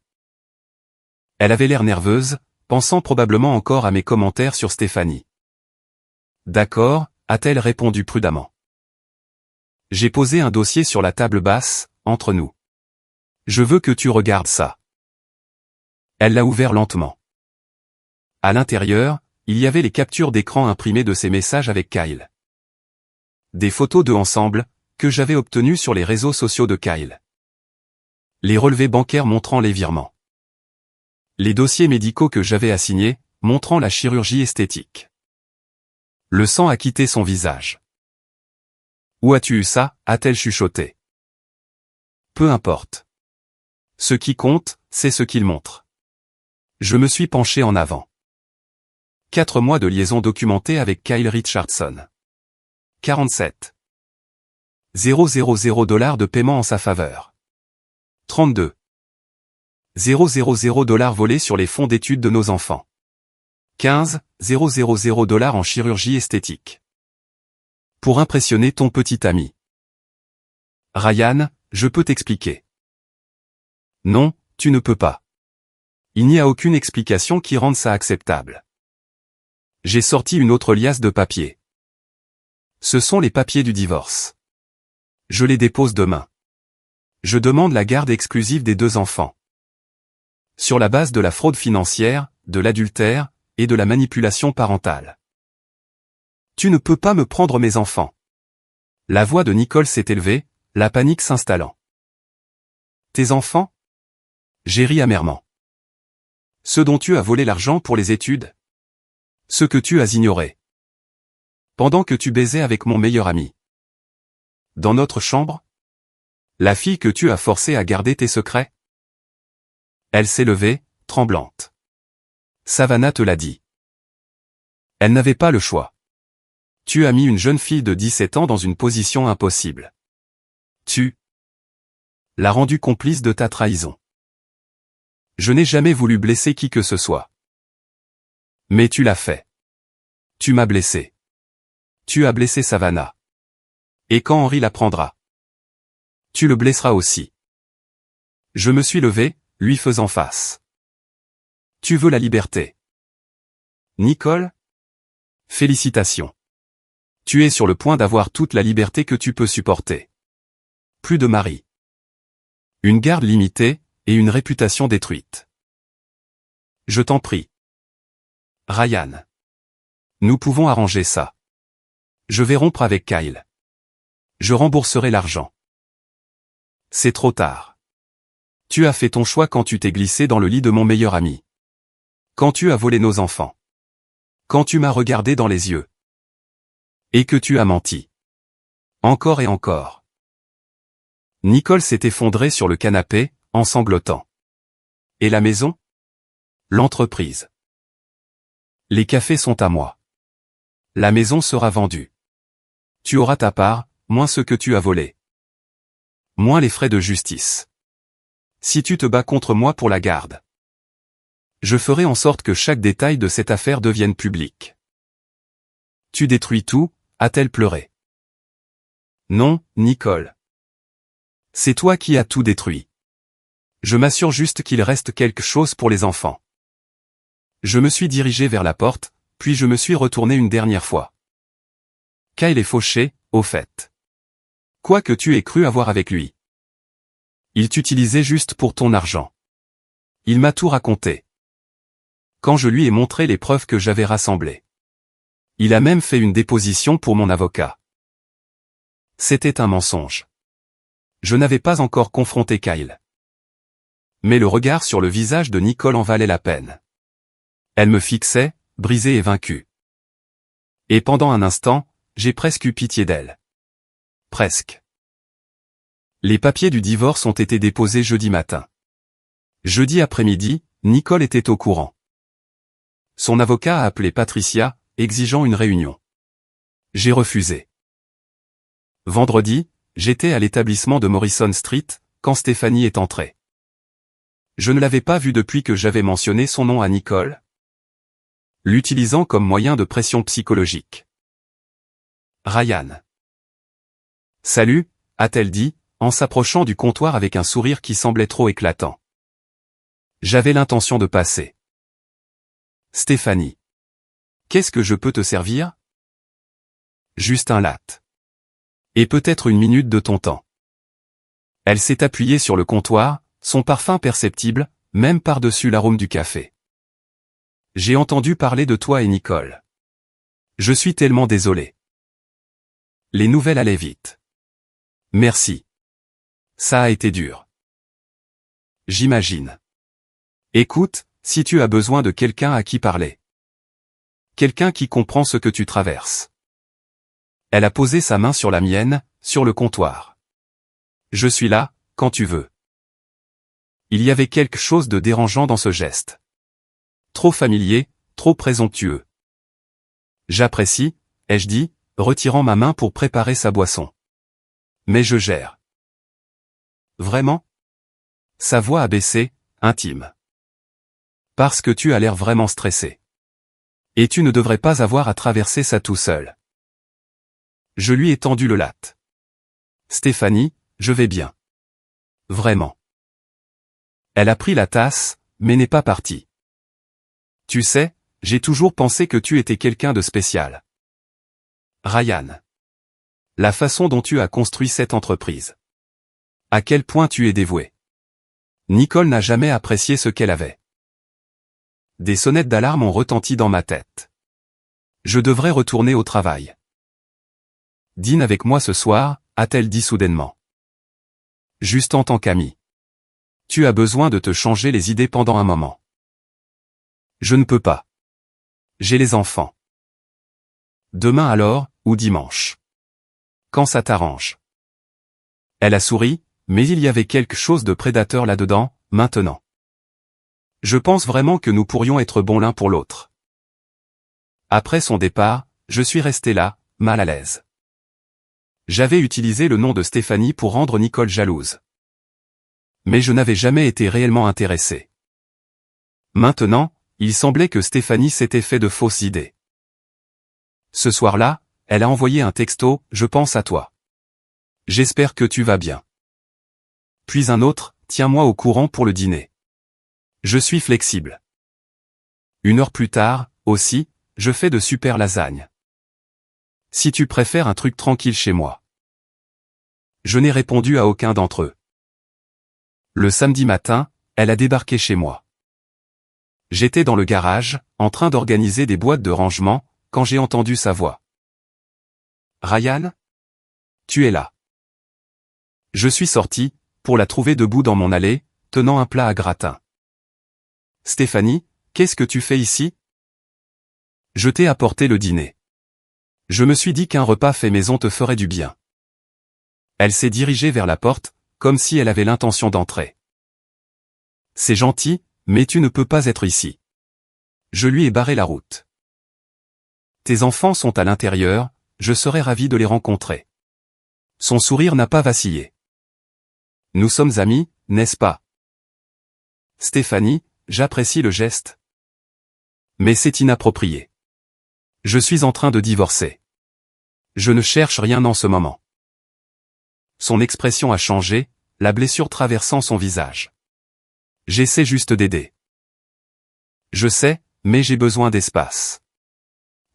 Elle avait l'air nerveuse, pensant probablement encore à mes commentaires sur Stéphanie. D'accord, a-t-elle répondu prudemment. J'ai posé un dossier sur la table basse, entre nous. Je veux que tu regardes ça. Elle l'a ouvert lentement. À l'intérieur, il y avait les captures d'écran imprimées de ses messages avec Kyle. Des photos d'eux ensemble, que j'avais obtenues sur les réseaux sociaux de Kyle. Les relevés bancaires montrant les virements. Les dossiers médicaux que j'avais assignés, montrant la chirurgie esthétique. Le sang a quitté son visage. Où as-tu eu ça, a-t-elle chuchoté. Peu importe. Ce qui compte, c'est ce qu'il montre. Je me suis penché en avant. 4 mois de liaison documentée avec Kyle Richardson. 47. 000 $ de paiement en sa faveur. 32. 000 $ volés sur les fonds d'études de nos enfants. 15 000 $ en chirurgie esthétique. Pour impressionner ton petit ami. Ryan, Je peux t'expliquer. Non, tu ne peux pas. Il n'y a aucune explication qui rende ça acceptable. J'ai sorti une autre liasse de papiers. Ce sont les papiers du divorce. Je les dépose demain. Je demande la garde exclusive des 2 enfants. Sur la base de la fraude financière, de l'adultère, et de la manipulation parentale. Tu ne peux pas me prendre mes enfants. La voix de Nicole s'est élevée, la panique s'installant. Tes enfants? J'ai ri amèrement. Ceux dont tu as volé l'argent pour les études? Ceux que tu as ignorés. Pendant que tu baisais avec mon meilleur ami. Dans notre chambre? La fille que tu as forcée à garder tes secrets? Elle s'est levée, tremblante. Savannah te l'a dit. Elle n'avait pas le choix. Tu as mis une jeune fille de 17 ans dans une position impossible. Tu l'as rendue complice de ta trahison. Je n'ai jamais voulu blesser qui que ce soit. Mais tu l'as fait. Tu m'as blessé. Tu as blessé Savannah. Et quand Henri l'apprendra, tu le blesseras aussi. Je me suis levé, lui faisant face. Tu veux la liberté. Nicole? Félicitations. Tu es sur le point d'avoir toute la liberté que tu peux supporter. Plus de mari. Une garde limitée, et une réputation détruite. Je t'en prie. Ryan. Nous pouvons arranger ça. Je vais rompre avec Kyle. Je rembourserai l'argent. C'est trop tard. Tu as fait ton choix quand tu t'es glissé dans le lit de mon meilleur ami. Quand tu as volé nos enfants. Quand tu m'as regardé dans les yeux. Et que tu as menti. Encore et encore. Nicole s'est effondrée sur le canapé, en sanglotant. Et la maison? L'entreprise. Les cafés sont à moi. La maison sera vendue. Tu auras ta part, moins ce que tu as volé. Moins les frais de justice. Si tu te bats contre moi pour la garde. Je ferai en sorte que chaque détail de cette affaire devienne public. Tu détruis tout, a-t-elle pleuré. Non, Nicole. C'est toi qui as tout détruit. Je m'assure juste qu'il reste quelque chose pour les enfants. Je me suis dirigé vers la porte, puis je me suis retourné une dernière fois. Kyle est fauché, au fait. Quoi que tu aies cru avoir avec lui. Il t'utilisait juste pour ton argent. Il m'a tout raconté. Quand je lui ai montré les preuves que j'avais rassemblées. Il a même fait une déposition pour mon avocat. C'était un mensonge. Je n'avais pas encore confronté Kyle. Mais le regard sur le visage de Nicole en valait la peine. Elle me fixait, brisée et vaincue. Et pendant un instant, j'ai presque eu pitié d'elle. Presque. Les papiers du divorce ont été déposés jeudi matin. Jeudi après-midi, Nicole était au courant. Son avocat a appelé Patricia, exigeant une réunion. J'ai refusé. Vendredi, j'étais à l'établissement de Morrison Street, quand Stéphanie est entrée. Je ne l'avais pas vue depuis que j'avais mentionné son nom à Nicole, l'utilisant comme moyen de pression psychologique. Ryan. Salut, a-t-elle dit, en s'approchant du comptoir avec un sourire qui semblait trop éclatant. J'avais l'intention de passer. Stéphanie. Qu'est-ce que je peux te servir? Juste un latte. Et peut-être une minute de ton temps. Elle s'est appuyée sur le comptoir, son parfum perceptible, même par-dessus l'arôme du café. J'ai entendu parler de toi et Nicole. Je suis tellement désolé. Les nouvelles allaient vite. Merci. Ça a été dur. J'imagine. Écoute, si tu as besoin de quelqu'un à qui parler. Quelqu'un qui comprend ce que tu traverses. Elle a posé sa main sur la mienne, sur le comptoir. Je suis là, quand tu veux. Il y avait quelque chose de dérangeant dans ce geste. Trop familier, trop présomptueux. J'apprécie, ai-je dit, retirant ma main pour préparer sa boisson. Mais je gère. Vraiment? Sa voix a baissé, intime. Parce que tu as l'air vraiment stressé. Et tu ne devrais pas avoir à traverser ça tout seul. Je lui ai tendu le latte. Stéphanie, je vais bien. Vraiment. Elle a pris la tasse, mais n'est pas partie. Tu sais, j'ai toujours pensé que tu étais quelqu'un de spécial. Ryan. La façon dont tu as construit cette entreprise. À quel point tu es dévoué. Nicole n'a jamais apprécié ce qu'elle avait. Des sonnettes d'alarme ont retenti dans ma tête. Je devrais retourner au travail. Dîne avec moi ce soir, a-t-elle dit soudainement. Juste en tant qu'amie. Tu as besoin de te changer les idées pendant un moment. Je ne peux pas. J'ai les enfants. Demain alors, ou dimanche. Quand ça t'arrange. Elle a souri, mais il y avait quelque chose de prédateur là-dedans, maintenant. Je pense vraiment que nous pourrions être bons l'un pour l'autre. Après son départ, je suis resté là, mal à l'aise. J'avais utilisé le nom de Stéphanie pour rendre Nicole jalouse. Mais je n'avais jamais été réellement intéressé. Maintenant, il semblait que Stéphanie s'était fait de fausses idées. Ce soir-là, elle a envoyé un texto, je pense à toi. J'espère que tu vas bien. Puis un autre, tiens-moi au courant pour le dîner. Je suis flexible. 1 heure plus tard, aussi, je fais de super lasagnes. Si tu préfères un truc tranquille chez moi. Je n'ai répondu à aucun d'entre eux. Le samedi matin, elle a débarqué chez moi. J'étais dans le garage, en train d'organiser des boîtes de rangement, quand j'ai entendu sa voix. Ryan? Tu es là. Je suis sorti, pour la trouver debout dans mon allée, tenant un plat à gratin. Stéphanie, qu'est-ce que tu fais ici? Je t'ai apporté le dîner. Je me suis dit qu'un repas fait maison te ferait du bien. Elle s'est dirigée vers la porte, comme si elle avait l'intention d'entrer. C'est gentil, mais tu ne peux pas être ici. Je lui ai barré la route. Tes enfants sont à l'intérieur, je serais ravi de les rencontrer. Son sourire n'a pas vacillé. Nous sommes amis, n'est-ce pas? Stéphanie, j'apprécie le geste. Mais c'est inapproprié. Je suis en train de divorcer. Je ne cherche rien en ce moment. Son expression a changé, la blessure traversant son visage. J'essaie juste d'aider. Je sais, mais j'ai besoin d'espace.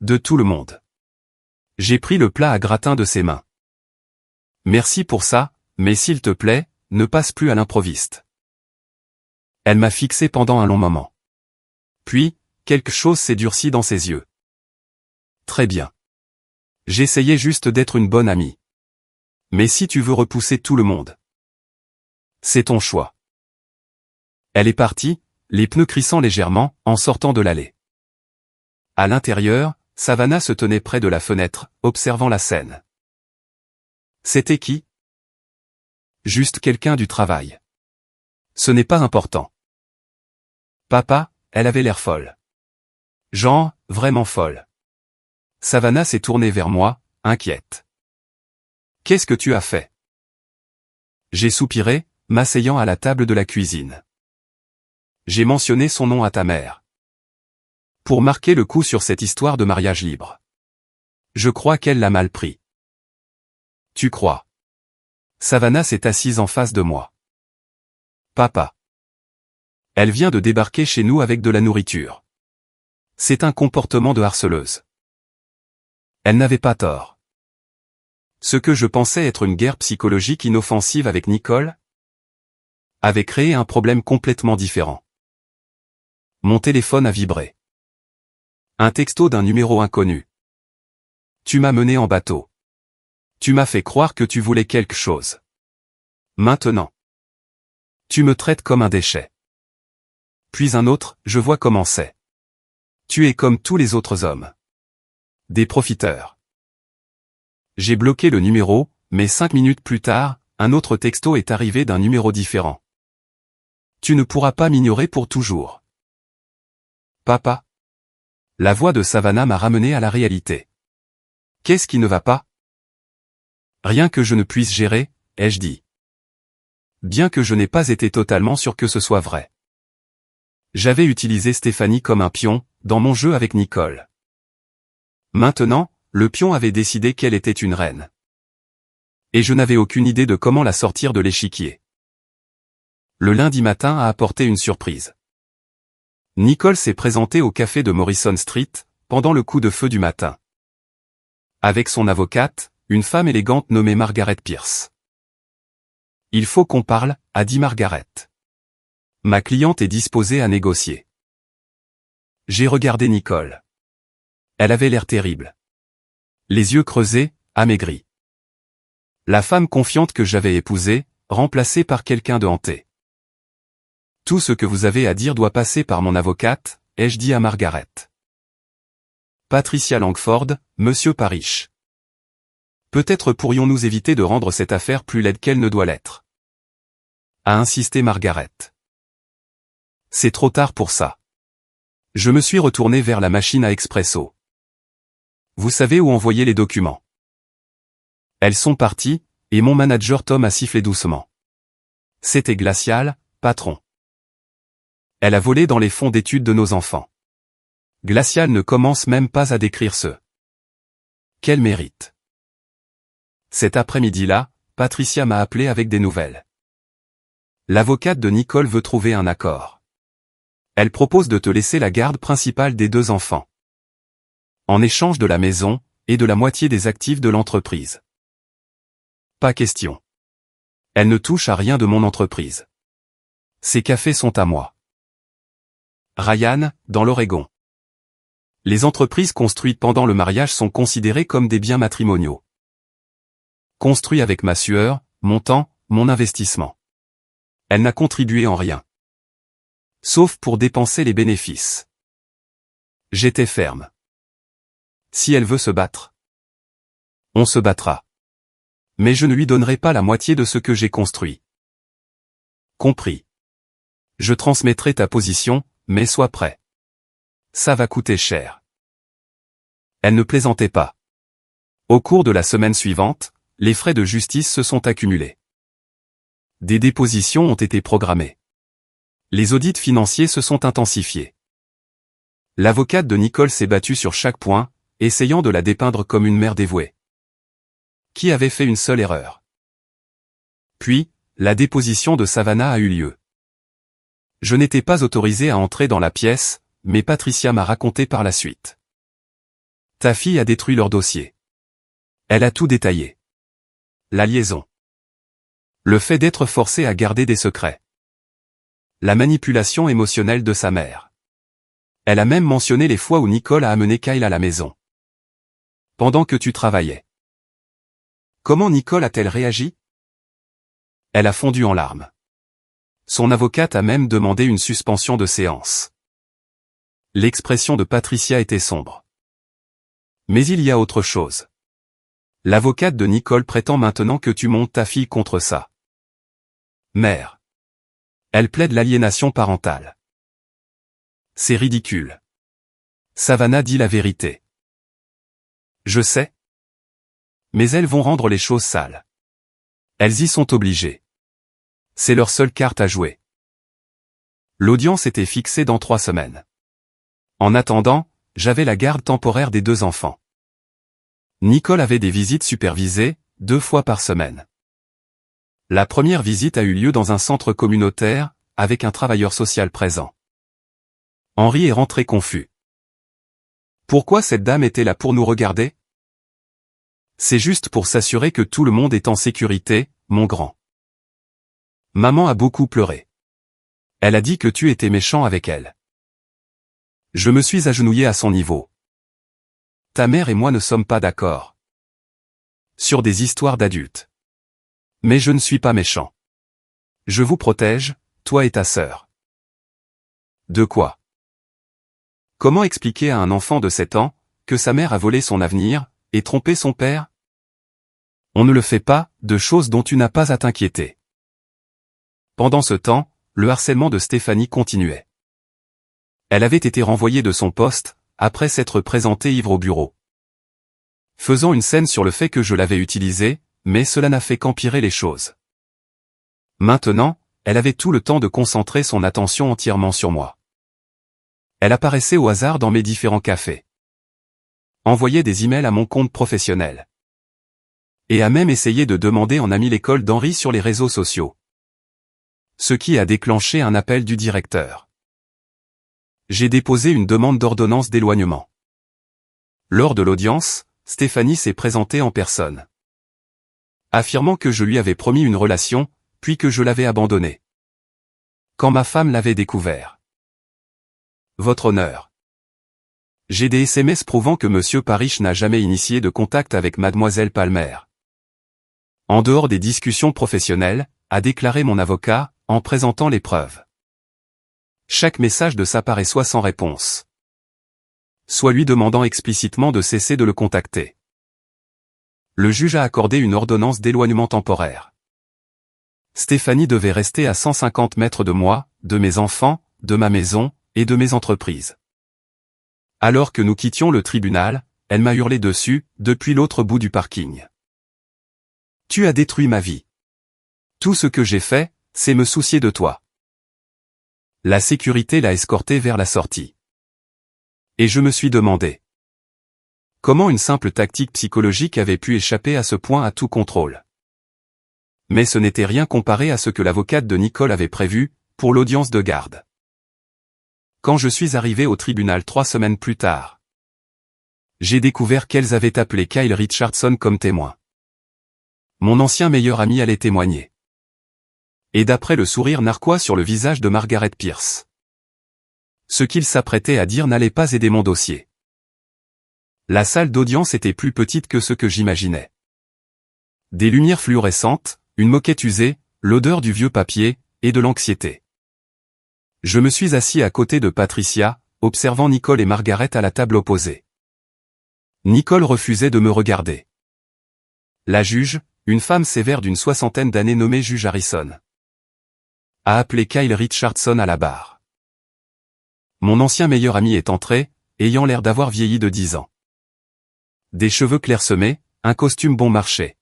De tout le monde. J'ai pris le plat à gratin de ses mains. Merci pour ça, mais s'il te plaît, ne passe plus à l'improviste. Elle m'a fixé pendant un long moment. Puis, quelque chose s'est durci dans ses yeux. Très bien. J'essayais juste d'être une bonne amie. Mais si tu veux repousser tout le monde. C'est ton choix. Elle est partie, les pneus crissant légèrement, en sortant de l'allée. À l'intérieur, Savannah se tenait près de la fenêtre, observant la scène. C'était qui? Juste quelqu'un du travail. Ce n'est pas important. Papa, elle avait l'air folle. Genre, vraiment folle. Savannah s'est tournée vers moi, inquiète. Qu'est-ce que tu as fait? J'ai soupiré, m'asseyant à la table de la cuisine. J'ai mentionné son nom à ta mère. Pour marquer le coup sur cette histoire de mariage libre. Je crois qu'elle l'a mal pris. Tu crois? Savannah s'est assise en face de moi. Papa. Elle vient de débarquer chez nous avec de la nourriture. C'est un comportement de harceleuse. Elle n'avait pas tort. Ce que je pensais être une guerre psychologique inoffensive avec Nicole avait créé un problème complètement différent. Mon téléphone a vibré. Un texto d'un numéro inconnu. Tu m'as mené en bateau. Tu m'as fait croire que tu voulais quelque chose. Maintenant. Tu me traites comme un déchet. Puis un autre, je vois comment c'est. Tu es comme tous les autres hommes. Des profiteurs. J'ai bloqué le numéro, mais 5 minutes plus tard, un autre texto est arrivé d'un numéro différent. Tu ne pourras pas m'ignorer pour toujours. Papa. La voix de Savannah m'a ramené à la réalité. Qu'est-ce qui ne va pas? Rien que je ne puisse gérer, ai-je dit. Bien que je n'ai pas été totalement sûr que ce soit vrai. J'avais utilisé Stéphanie comme un pion, dans mon jeu avec Nicole. Maintenant, le pion avait décidé qu'elle était une reine. Et je n'avais aucune idée de comment la sortir de l'échiquier. Le lundi matin a apporté une surprise. Nicole s'est présentée au café de Morrison Street, pendant le coup de feu du matin. Avec son avocate, une femme élégante nommée Margaret Pierce. « Il faut qu'on parle », a dit Margaret. « Ma cliente est disposée à négocier. » J'ai regardé Nicole. Elle avait l'air terrible. Les yeux creusés, amaigris. La femme confiante que j'avais épousée, remplacée par quelqu'un de hanté. « Tout ce que vous avez à dire doit passer par mon avocate », ai-je dit à Margaret. Patricia Langford, Monsieur Parrish. Peut-être pourrions-nous éviter de rendre cette affaire plus laide qu'elle ne doit l'être. A insisté Margaret. C'est trop tard pour ça. Je me suis retourné vers la machine à expresso. Vous savez où envoyer les documents. Elles sont parties, et mon manager Tom a sifflé doucement. C'était glacial, patron. Elle a volé dans les fonds d'études de nos enfants. Glacial ne commence même pas à décrire ce. Quel mérite. Cet après-midi-là, Patricia m'a appelé avec des nouvelles. L'avocate de Nicole veut trouver un accord. Elle propose de te laisser la garde principale des 2 enfants. En échange de la maison, et de la moitié des actifs de l'entreprise. Pas question. Elle ne touche à rien de mon entreprise. Ces cafés sont à moi. Ryan, dans l'Oregon. Les entreprises construites pendant le mariage sont considérées comme des biens matrimoniaux. Construits avec ma sueur, mon temps, mon investissement. Elle n'a contribué en rien. Sauf pour dépenser les bénéfices. J'étais ferme. Si elle veut se battre, on se battra. Mais je ne lui donnerai pas la moitié de ce que j'ai construit. Compris. Je transmettrai ta position, mais sois prêt. Ça va coûter cher. Elle ne plaisantait pas. Au cours de la semaine suivante, les frais de justice se sont accumulés. Des dépositions ont été programmées. Les audits financiers se sont intensifiés. L'avocate de Nicole s'est battue sur chaque point, essayant de la dépeindre comme une mère dévouée. Qui avait fait une seule erreur. Puis, la déposition de Savannah a eu lieu. Je n'étais pas autorisé à entrer dans la pièce, mais Patricia m'a raconté par la suite. Ta fille a détruit leur dossier. Elle a tout détaillé. La liaison. Le fait d'être forcé à garder des secrets. La manipulation émotionnelle de sa mère. Elle a même mentionné les fois où Nicole a amené Kyle à la maison. Pendant que tu travaillais. Comment Nicole a-t-elle réagi? Elle a fondu en larmes. Son avocate a même demandé une suspension de séance. L'expression de Patricia était sombre. Mais il y a autre chose. L'avocate de Nicole prétend maintenant que tu montes ta fille contre sa mère. Elle plaide l'aliénation parentale. C'est ridicule. Savannah dit la vérité. Je sais. Mais elles vont rendre les choses sales. Elles y sont obligées. C'est leur seule carte à jouer. L'audience était fixée dans 3 semaines. En attendant, j'avais la garde temporaire des 2 enfants. Nicole avait des visites supervisées, 2 fois par semaine. La première visite a eu lieu dans un centre communautaire, avec un travailleur social présent. Henri est rentré confus. Pourquoi cette dame était là pour nous regarder? C'est juste pour s'assurer que tout le monde est en sécurité, mon grand. Maman a beaucoup pleuré. Elle a dit que tu étais méchant avec elle. Je me suis agenouillé à son niveau. Ta mère et moi ne sommes pas d'accord. Sur des histoires d'adultes. Mais je ne suis pas méchant. Je vous protège, toi et ta sœur. De quoi? Comment expliquer à un enfant de 7 ans, que sa mère a volé son avenir, et trompé son père? On ne le fait pas, de choses dont tu n'as pas à t'inquiéter. Pendant ce temps, le harcèlement de Stéphanie continuait. Elle avait été renvoyée de son poste, après s'être présentée ivre au bureau. Faisant une scène sur le fait que je l'avais utilisée, mais cela n'a fait qu'empirer les choses. Maintenant, elle avait tout le temps de concentrer son attention entièrement sur moi. Elle apparaissait au hasard dans mes différents cafés. Envoyait des emails à mon compte professionnel. Et a même essayé de demander en ami l'école d'Henri sur les réseaux sociaux. ce qui a déclenché un appel du directeur. J'ai déposé une demande d'ordonnance d'éloignement. Lors de l'audience, Stéphanie s'est présentée en personne, affirmant que je lui avais promis une relation, puis que je l'avais abandonnée quand ma femme l'avait découvert. Votre honneur. J'ai des SMS prouvant que Monsieur Parish n'a jamais initié de contact avec Mademoiselle Palmer. En dehors des discussions professionnelles, a déclaré mon avocat, en présentant les preuves. Chaque message de sa part est soit sans réponse, soit lui demandant explicitement de cesser de le contacter. Le juge a accordé une ordonnance d'éloignement temporaire. Stéphanie devait rester à 150 mètres de moi, de mes enfants, de ma maison, et de mes entreprises. Alors que nous quittions le tribunal, elle m'a hurlé dessus, depuis l'autre bout du parking. Tu as détruit ma vie. Tout ce que j'ai fait, c'est me soucier de toi. La sécurité l'a escortée vers la sortie. Et je me suis demandé comment une simple tactique psychologique avait pu échapper à ce point à tout contrôle. Mais ce n'était rien comparé à ce que l'avocate de Nicole avait prévu, pour l'audience de garde. Quand je suis arrivé au tribunal 3 semaines plus tard, j'ai découvert qu'elles avaient appelé Kyle Richardson comme témoin. Mon ancien meilleur ami allait témoigner. Et d'après le sourire narquois sur le visage de Margaret Pierce, ce qu'il s'apprêtait à dire n'allait pas aider mon dossier. La salle d'audience était plus petite que ce que j'imaginais. Des lumières fluorescentes, une moquette usée, l'odeur du vieux papier, et de l'anxiété. Je me suis assis à côté de Patricia, observant Nicole et Margaret à la table opposée. Nicole refusait de me regarder. La juge, une femme sévère d'une 60aine d'années nommée juge Harrison, a appelé Kyle Richardson à la barre. Mon ancien meilleur ami est entré, ayant l'air d'avoir vieilli de 10 ans. Des cheveux clairsemés, un costume bon marché.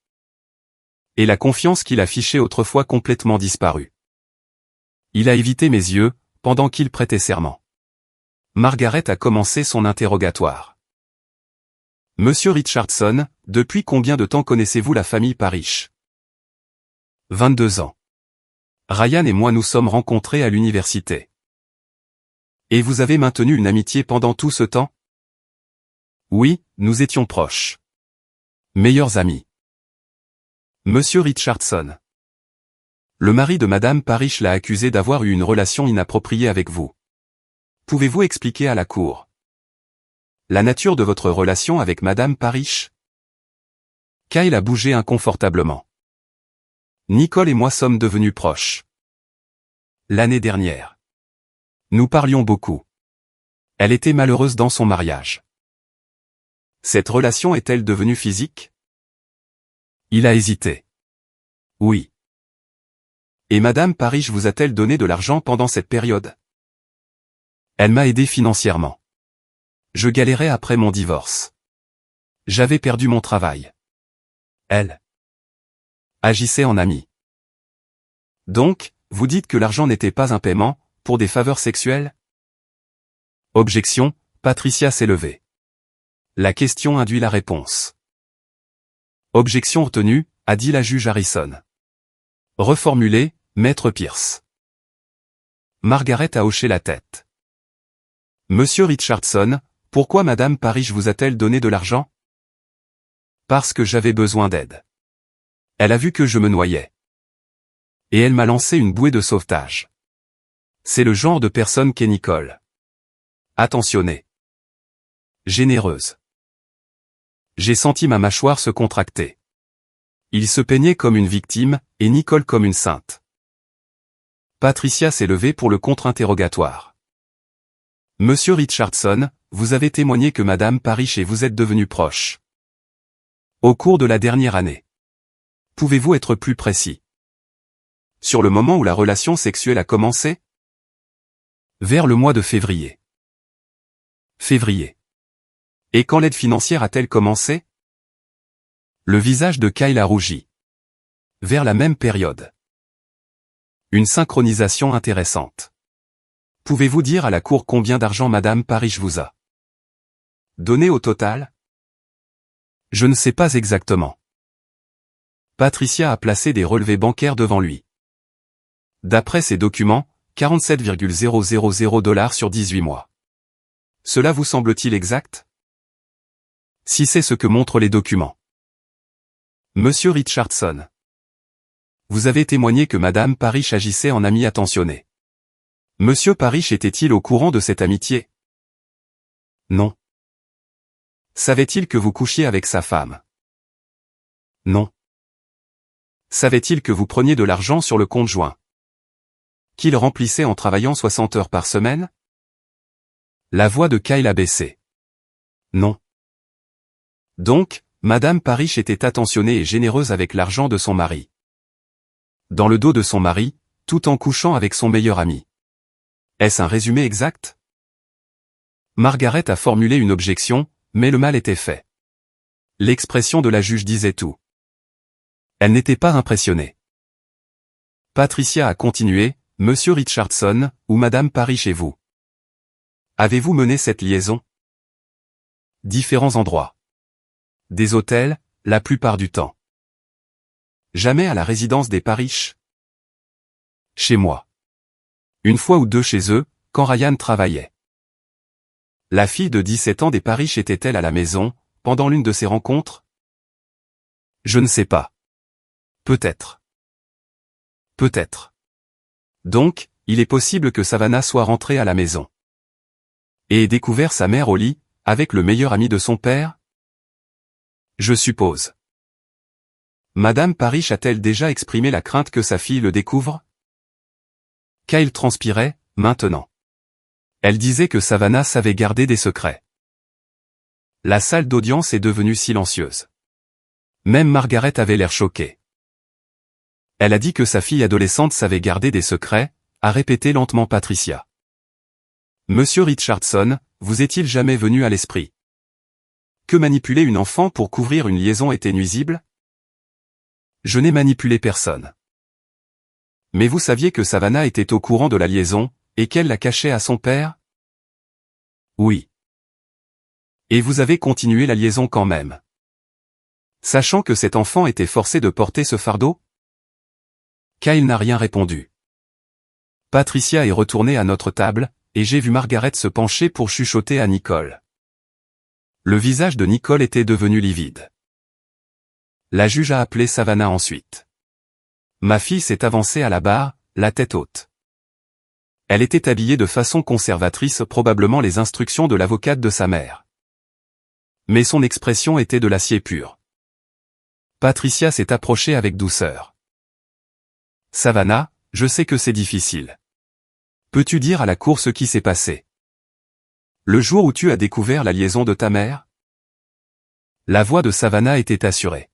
Et la confiance qu'il affichait autrefois complètement disparue. Il a évité mes yeux, pendant qu'il prêtait serment. Margaret a commencé son interrogatoire. Monsieur Richardson, depuis combien de temps connaissez-vous la famille Parish? 22 ans. Ryan et moi nous sommes rencontrés à l'université. Et vous avez maintenu une amitié pendant tout ce temps? Oui, nous étions proches. Meilleurs amis. Monsieur Richardson. Le mari de Madame Parish l'a accusé d'avoir eu une relation inappropriée avec vous. Pouvez-vous expliquer à la cour la nature de votre relation avec Madame Parish? Kyle a bougé inconfortablement. Nicole et moi sommes devenus proches. L'année dernière. Nous parlions beaucoup. Elle était malheureuse dans son mariage. Cette relation est-elle devenue physique? Il a hésité. Oui. Et Madame Parish vous a-t-elle donné de l'argent pendant cette période? Elle m'a aidé financièrement. Je galérais après mon divorce. J'avais perdu mon travail. Elle agissait en amie. Donc, vous dites que l'argent n'était pas un paiement, pour des faveurs sexuelles? Objection, Patricia s'est levée. La question induit la réponse. Objection retenue, a dit la juge Harrison. Reformulée, Maître Pierce. Margaret a hoché la tête. Monsieur Richardson, pourquoi Madame Parish vous a-t-elle donné de l'argent? Parce que j'avais besoin d'aide. Elle a vu que je me noyais. Et elle m'a lancé une bouée de sauvetage. C'est le genre de personne qu'est Nicole. Attentionnée. Généreuse. J'ai senti ma mâchoire se contracter. Il se peignait comme une victime, et Nicole comme une sainte. Patricia s'est levée pour le contre-interrogatoire. Monsieur Richardson, vous avez témoigné que Madame Parish et vous êtes devenus proches. Au cours de la dernière année. Pouvez-vous être plus précis? Sur le moment où la relation sexuelle a commencé? Vers le mois de février. Février. Et quand l'aide financière a-t-elle commencé? Le visage de Kyle a rougi. Vers la même période. Une synchronisation intéressante. Pouvez-vous dire à la cour combien d'argent Madame Parish vous a donné au total? Je ne sais pas exactement. Patricia a placé des relevés bancaires devant lui. D'après ces documents, 47,000 $ sur 18 mois. Cela vous semble-t-il exact? Si c'est ce que montrent les documents. Monsieur Richardson. Vous avez témoigné que Madame Parrish agissait en amie attentionnée. Monsieur Parrish était-il au courant de cette amitié? Non. Savait-il que vous couchiez avec sa femme? Non. Savait-il que vous preniez de l'argent sur le compte joint? Qu'il remplissait en travaillant 60 heures par semaine? La voix de Kyle a baissé. Non. Donc, Madame Parrish était attentionnée et généreuse avec l'argent de son mari. Dans le dos de son mari, tout en couchant avec son meilleur ami. Est-ce un résumé exact? Margaret a formulé une objection, mais le mal était fait. L'expression de la juge disait tout. Elle n'était pas impressionnée. Patricia a continué, Monsieur Richardson, ou Madame Parrish et vous. Avez-vous mené cette liaison? Différents endroits. Des hôtels, la plupart du temps. Jamais à la résidence des Parrish. Chez moi. Une fois ou deux chez eux, quand Ryan travaillait. La fille de 17 ans des Parrish était-elle à la maison, pendant l'une de ces rencontres? Je ne sais pas. Peut-être. Peut-être. Donc, il est possible que Savannah soit rentrée à la maison. Et ait découvert sa mère au lit, avec le meilleur ami de son père? Je suppose. Madame Parrish a-t-elle déjà exprimé la crainte que sa fille le découvre? Kyle transpirait, maintenant. Elle disait que Savannah savait garder des secrets. La salle d'audience est devenue silencieuse. Même Margaret avait l'air choquée. Elle a dit que sa fille adolescente savait garder des secrets, a répété lentement Patricia. Monsieur Richardson, vous est-il jamais venu à l'esprit que manipuler une enfant pour couvrir une liaison était nuisible? Je n'ai manipulé personne. Mais vous saviez que Savannah était au courant de la liaison, et qu'elle la cachait à son père? Oui. Et vous avez continué la liaison quand même. Sachant que cet enfant était forcé de porter ce fardeau? Kyle n'a rien répondu. Patricia est retournée à notre table, et j'ai vu Margaret se pencher pour chuchoter à Nicole. Le visage de Nicole était devenu livide. La juge a appelé Savannah ensuite. Ma fille s'est avancée à la barre, la tête haute. Elle était habillée de façon conservatrice, probablement les instructions de l'avocate de sa mère. Mais son expression était de l'acier pur. Patricia s'est approchée avec douceur. Savannah, je sais que c'est difficile. Peux-tu dire à la cour ce qui s'est passé? Le jour où tu as découvert la liaison de ta mère? La voix de Savannah était assurée.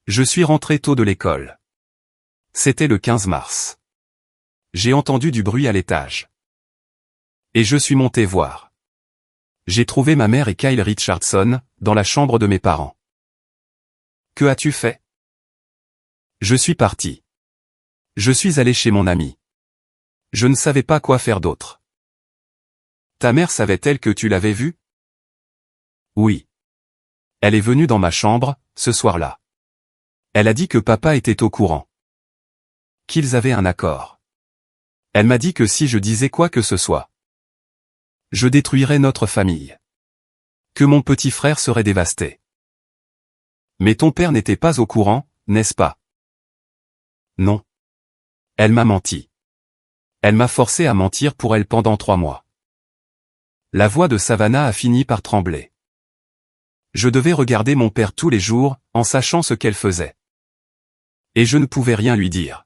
Je suis rentré tôt de l'école. C'était le 15 mars. J'ai entendu du bruit à l'étage. Et je suis monté voir. J'ai trouvé ma mère et Kyle Richardson, dans la chambre de mes parents. Que as-tu fait? Je suis parti. Je suis allé chez mon ami. Je ne savais pas quoi faire d'autre. Ta mère savait-elle que tu l'avais vue? Oui. Elle est venue dans ma chambre, ce soir-là. Elle a dit que papa était au courant. Qu'ils avaient un accord. Elle m'a dit que si je disais quoi que ce soit, je détruirais notre famille. Que mon petit frère serait dévasté. Mais ton père n'était pas au courant, n'est-ce pas? Non. Elle m'a menti. Elle m'a forcé à mentir pour elle pendant 3 mois. La voix de Savannah a fini par trembler. Je devais regarder mon père tous les jours, en sachant ce qu'elle faisait. Et je ne pouvais rien lui dire.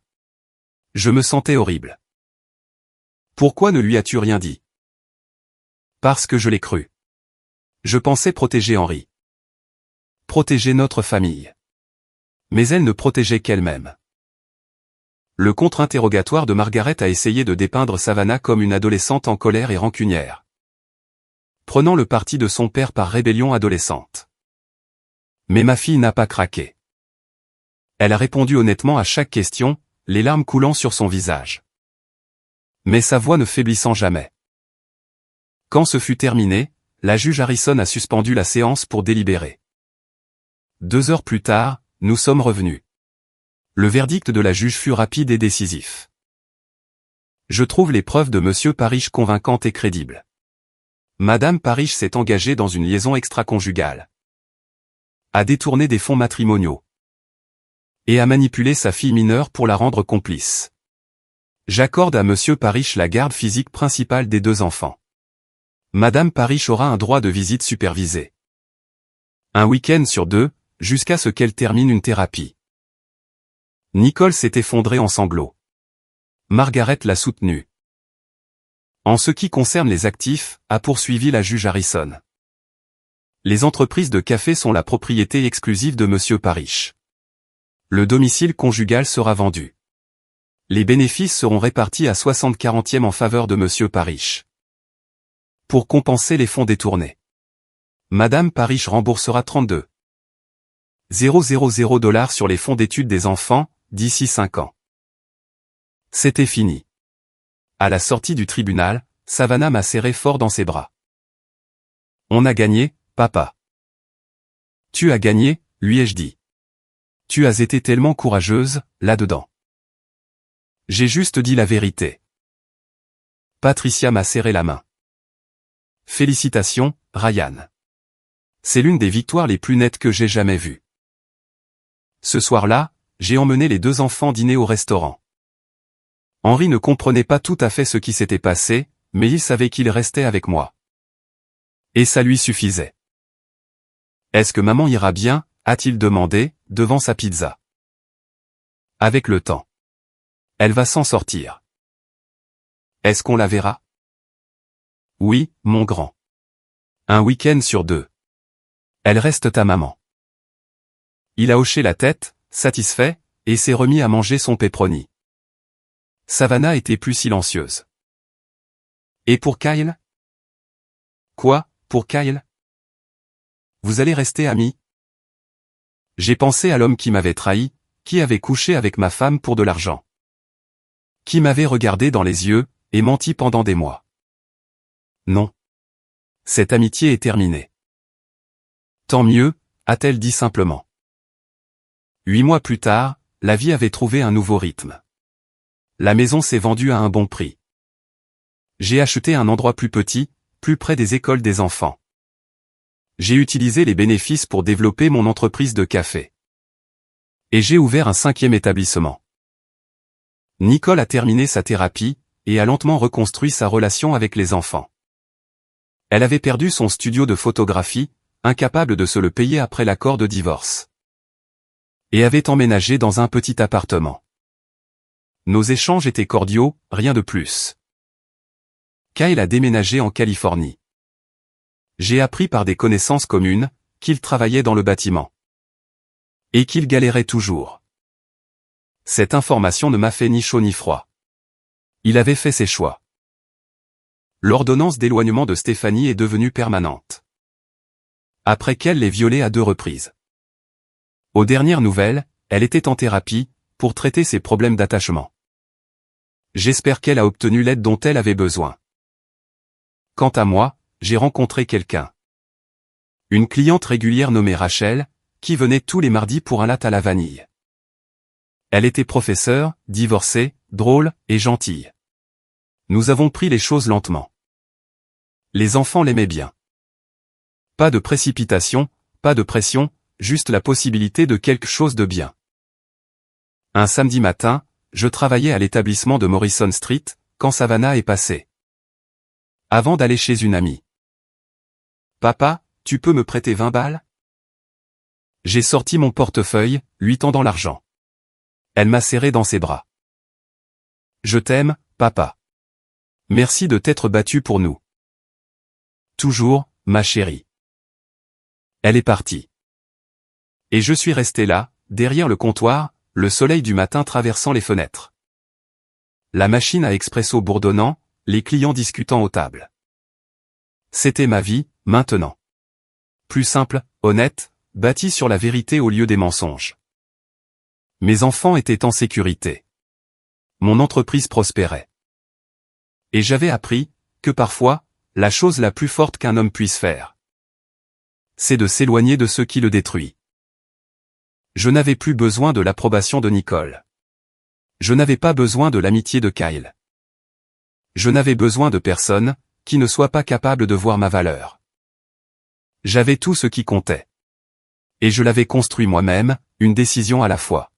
Je me sentais horrible. Pourquoi ne lui as-tu rien dit? Parce que je l'ai cru. Je pensais protéger Henry. Protéger notre famille. Mais elle ne protégeait qu'elle-même. Le contre-interrogatoire de Margaret a essayé de dépeindre Savannah comme une adolescente en colère et rancunière. Prenant le parti de son père par rébellion adolescente. Mais ma fille n'a pas craqué. Elle a répondu honnêtement à chaque question, les larmes coulant sur son visage. Mais sa voix ne faiblissant jamais. Quand ce fut terminé, la juge Harrison a suspendu la séance pour délibérer. 2 heures plus tard, nous sommes revenus. Le verdict de la juge fut rapide et décisif. Je trouve les preuves de Monsieur Parish convaincantes et crédibles. Madame Parish s'est engagée dans une liaison extra-conjugale, a détourné des fonds matrimoniaux et a manipulé sa fille mineure pour la rendre complice. J'accorde à Monsieur Parish la garde physique principale des 2 enfants. Madame Parish aura un droit de visite supervisée. Un week-end sur 2, jusqu'à ce qu'elle termine une thérapie. Nicole s'est effondrée en sanglots. Margaret l'a soutenue. En ce qui concerne les actifs, a poursuivi la juge Harrison. Les entreprises de café sont la propriété exclusive de Monsieur Parish. Le domicile conjugal sera vendu. Les bénéfices seront répartis à 60/40 en faveur de Monsieur Parish. Pour compenser les fonds détournés, Madame Parish remboursera 32,000 $ sur les fonds d'études des enfants, d'ici 5 ans. C'était fini. À la sortie du tribunal, Savannah m'a serré fort dans ses bras. On a gagné, papa. Tu as gagné, lui ai-je dit. Tu as été tellement courageuse, là-dedans. J'ai juste dit la vérité. Patricia m'a serré la main. Félicitations, Ryan. C'est l'une des victoires les plus nettes que j'ai jamais vues. Ce soir-là, j'ai emmené les 2 enfants dîner au restaurant. Henry ne comprenait pas tout à fait ce qui s'était passé, mais il savait qu'il restait avec moi. Et ça lui suffisait. Est-ce que maman ira bien, a-t-il demandé, devant sa pizza. Avec le temps. Elle va s'en sortir. Est-ce qu'on la verra? Oui, mon grand. Un week-end sur 2. Elle reste ta maman. Il a hoché la tête, satisfait, et s'est remis à manger son pepperoni. Savannah était plus silencieuse. Et pour Kyle? Quoi, pour Kyle? Vous allez rester amis? J'ai pensé à l'homme qui m'avait trahi, qui avait couché avec ma femme pour de l'argent. Qui m'avait regardé dans les yeux, et menti pendant des mois. Non. Cette amitié est terminée. Tant mieux, a-t-elle dit simplement. 8 mois plus tard, la vie avait trouvé un nouveau rythme. La maison s'est vendue à un bon prix. J'ai acheté un endroit plus petit, plus près des écoles des enfants. J'ai utilisé les bénéfices pour développer mon entreprise de café. Et j'ai ouvert un 5e établissement. Nicole a terminé sa thérapie, et a lentement reconstruit sa relation avec les enfants. Elle avait perdu son studio de photographie, incapable de se le payer après l'accord de divorce. Et avait emménagé dans un petit appartement. Nos échanges étaient cordiaux, rien de plus. Kyle a déménagé en Californie. J'ai appris par des connaissances communes, qu'il travaillait dans le bâtiment. Et qu'il galérait toujours. Cette information ne m'a fait ni chaud ni froid. Il avait fait ses choix. L'ordonnance d'éloignement de Stéphanie est devenue permanente. Après qu'elle l'ait violée à 2 reprises. Aux dernières nouvelles, elle était en thérapie, pour traiter ses problèmes d'attachement. J'espère qu'elle a obtenu l'aide dont elle avait besoin. Quant à moi, j'ai rencontré quelqu'un. Une cliente régulière nommée Rachel, qui venait tous les mardis pour un latte à la vanille. Elle était professeure, divorcée, drôle, et gentille. Nous avons pris les choses lentement. Les enfants l'aimaient bien. Pas de précipitation, pas de pression, juste la possibilité de quelque chose de bien. Un samedi matin, je travaillais à l'établissement de Morrison Street, quand Savannah est passée. Avant d'aller chez une amie. Papa, tu peux me prêter 20 balles? J'ai sorti mon portefeuille, lui tendant l'argent. Elle m'a serré dans ses bras. Je t'aime, papa. Merci de t'être battu pour nous. Toujours, ma chérie. Elle est partie. Et je suis resté là, derrière le comptoir, le soleil du matin traversant les fenêtres. La machine à expresso bourdonnant, les clients discutant aux tables. C'était ma vie, maintenant. Plus simple, honnête, bâtie sur la vérité au lieu des mensonges. Mes enfants étaient en sécurité. Mon entreprise prospérait. Et j'avais appris, que parfois, la chose la plus forte qu'un homme puisse faire, c'est de s'éloigner de ce qui le détruit. Je n'avais plus besoin de l'approbation de Nicole. Je n'avais pas besoin de l'amitié de Kyle. Je n'avais besoin de personne qui ne soit pas capable de voir ma valeur. J'avais tout ce qui comptait. Et je l'avais construit moi-même, une décision à la fois.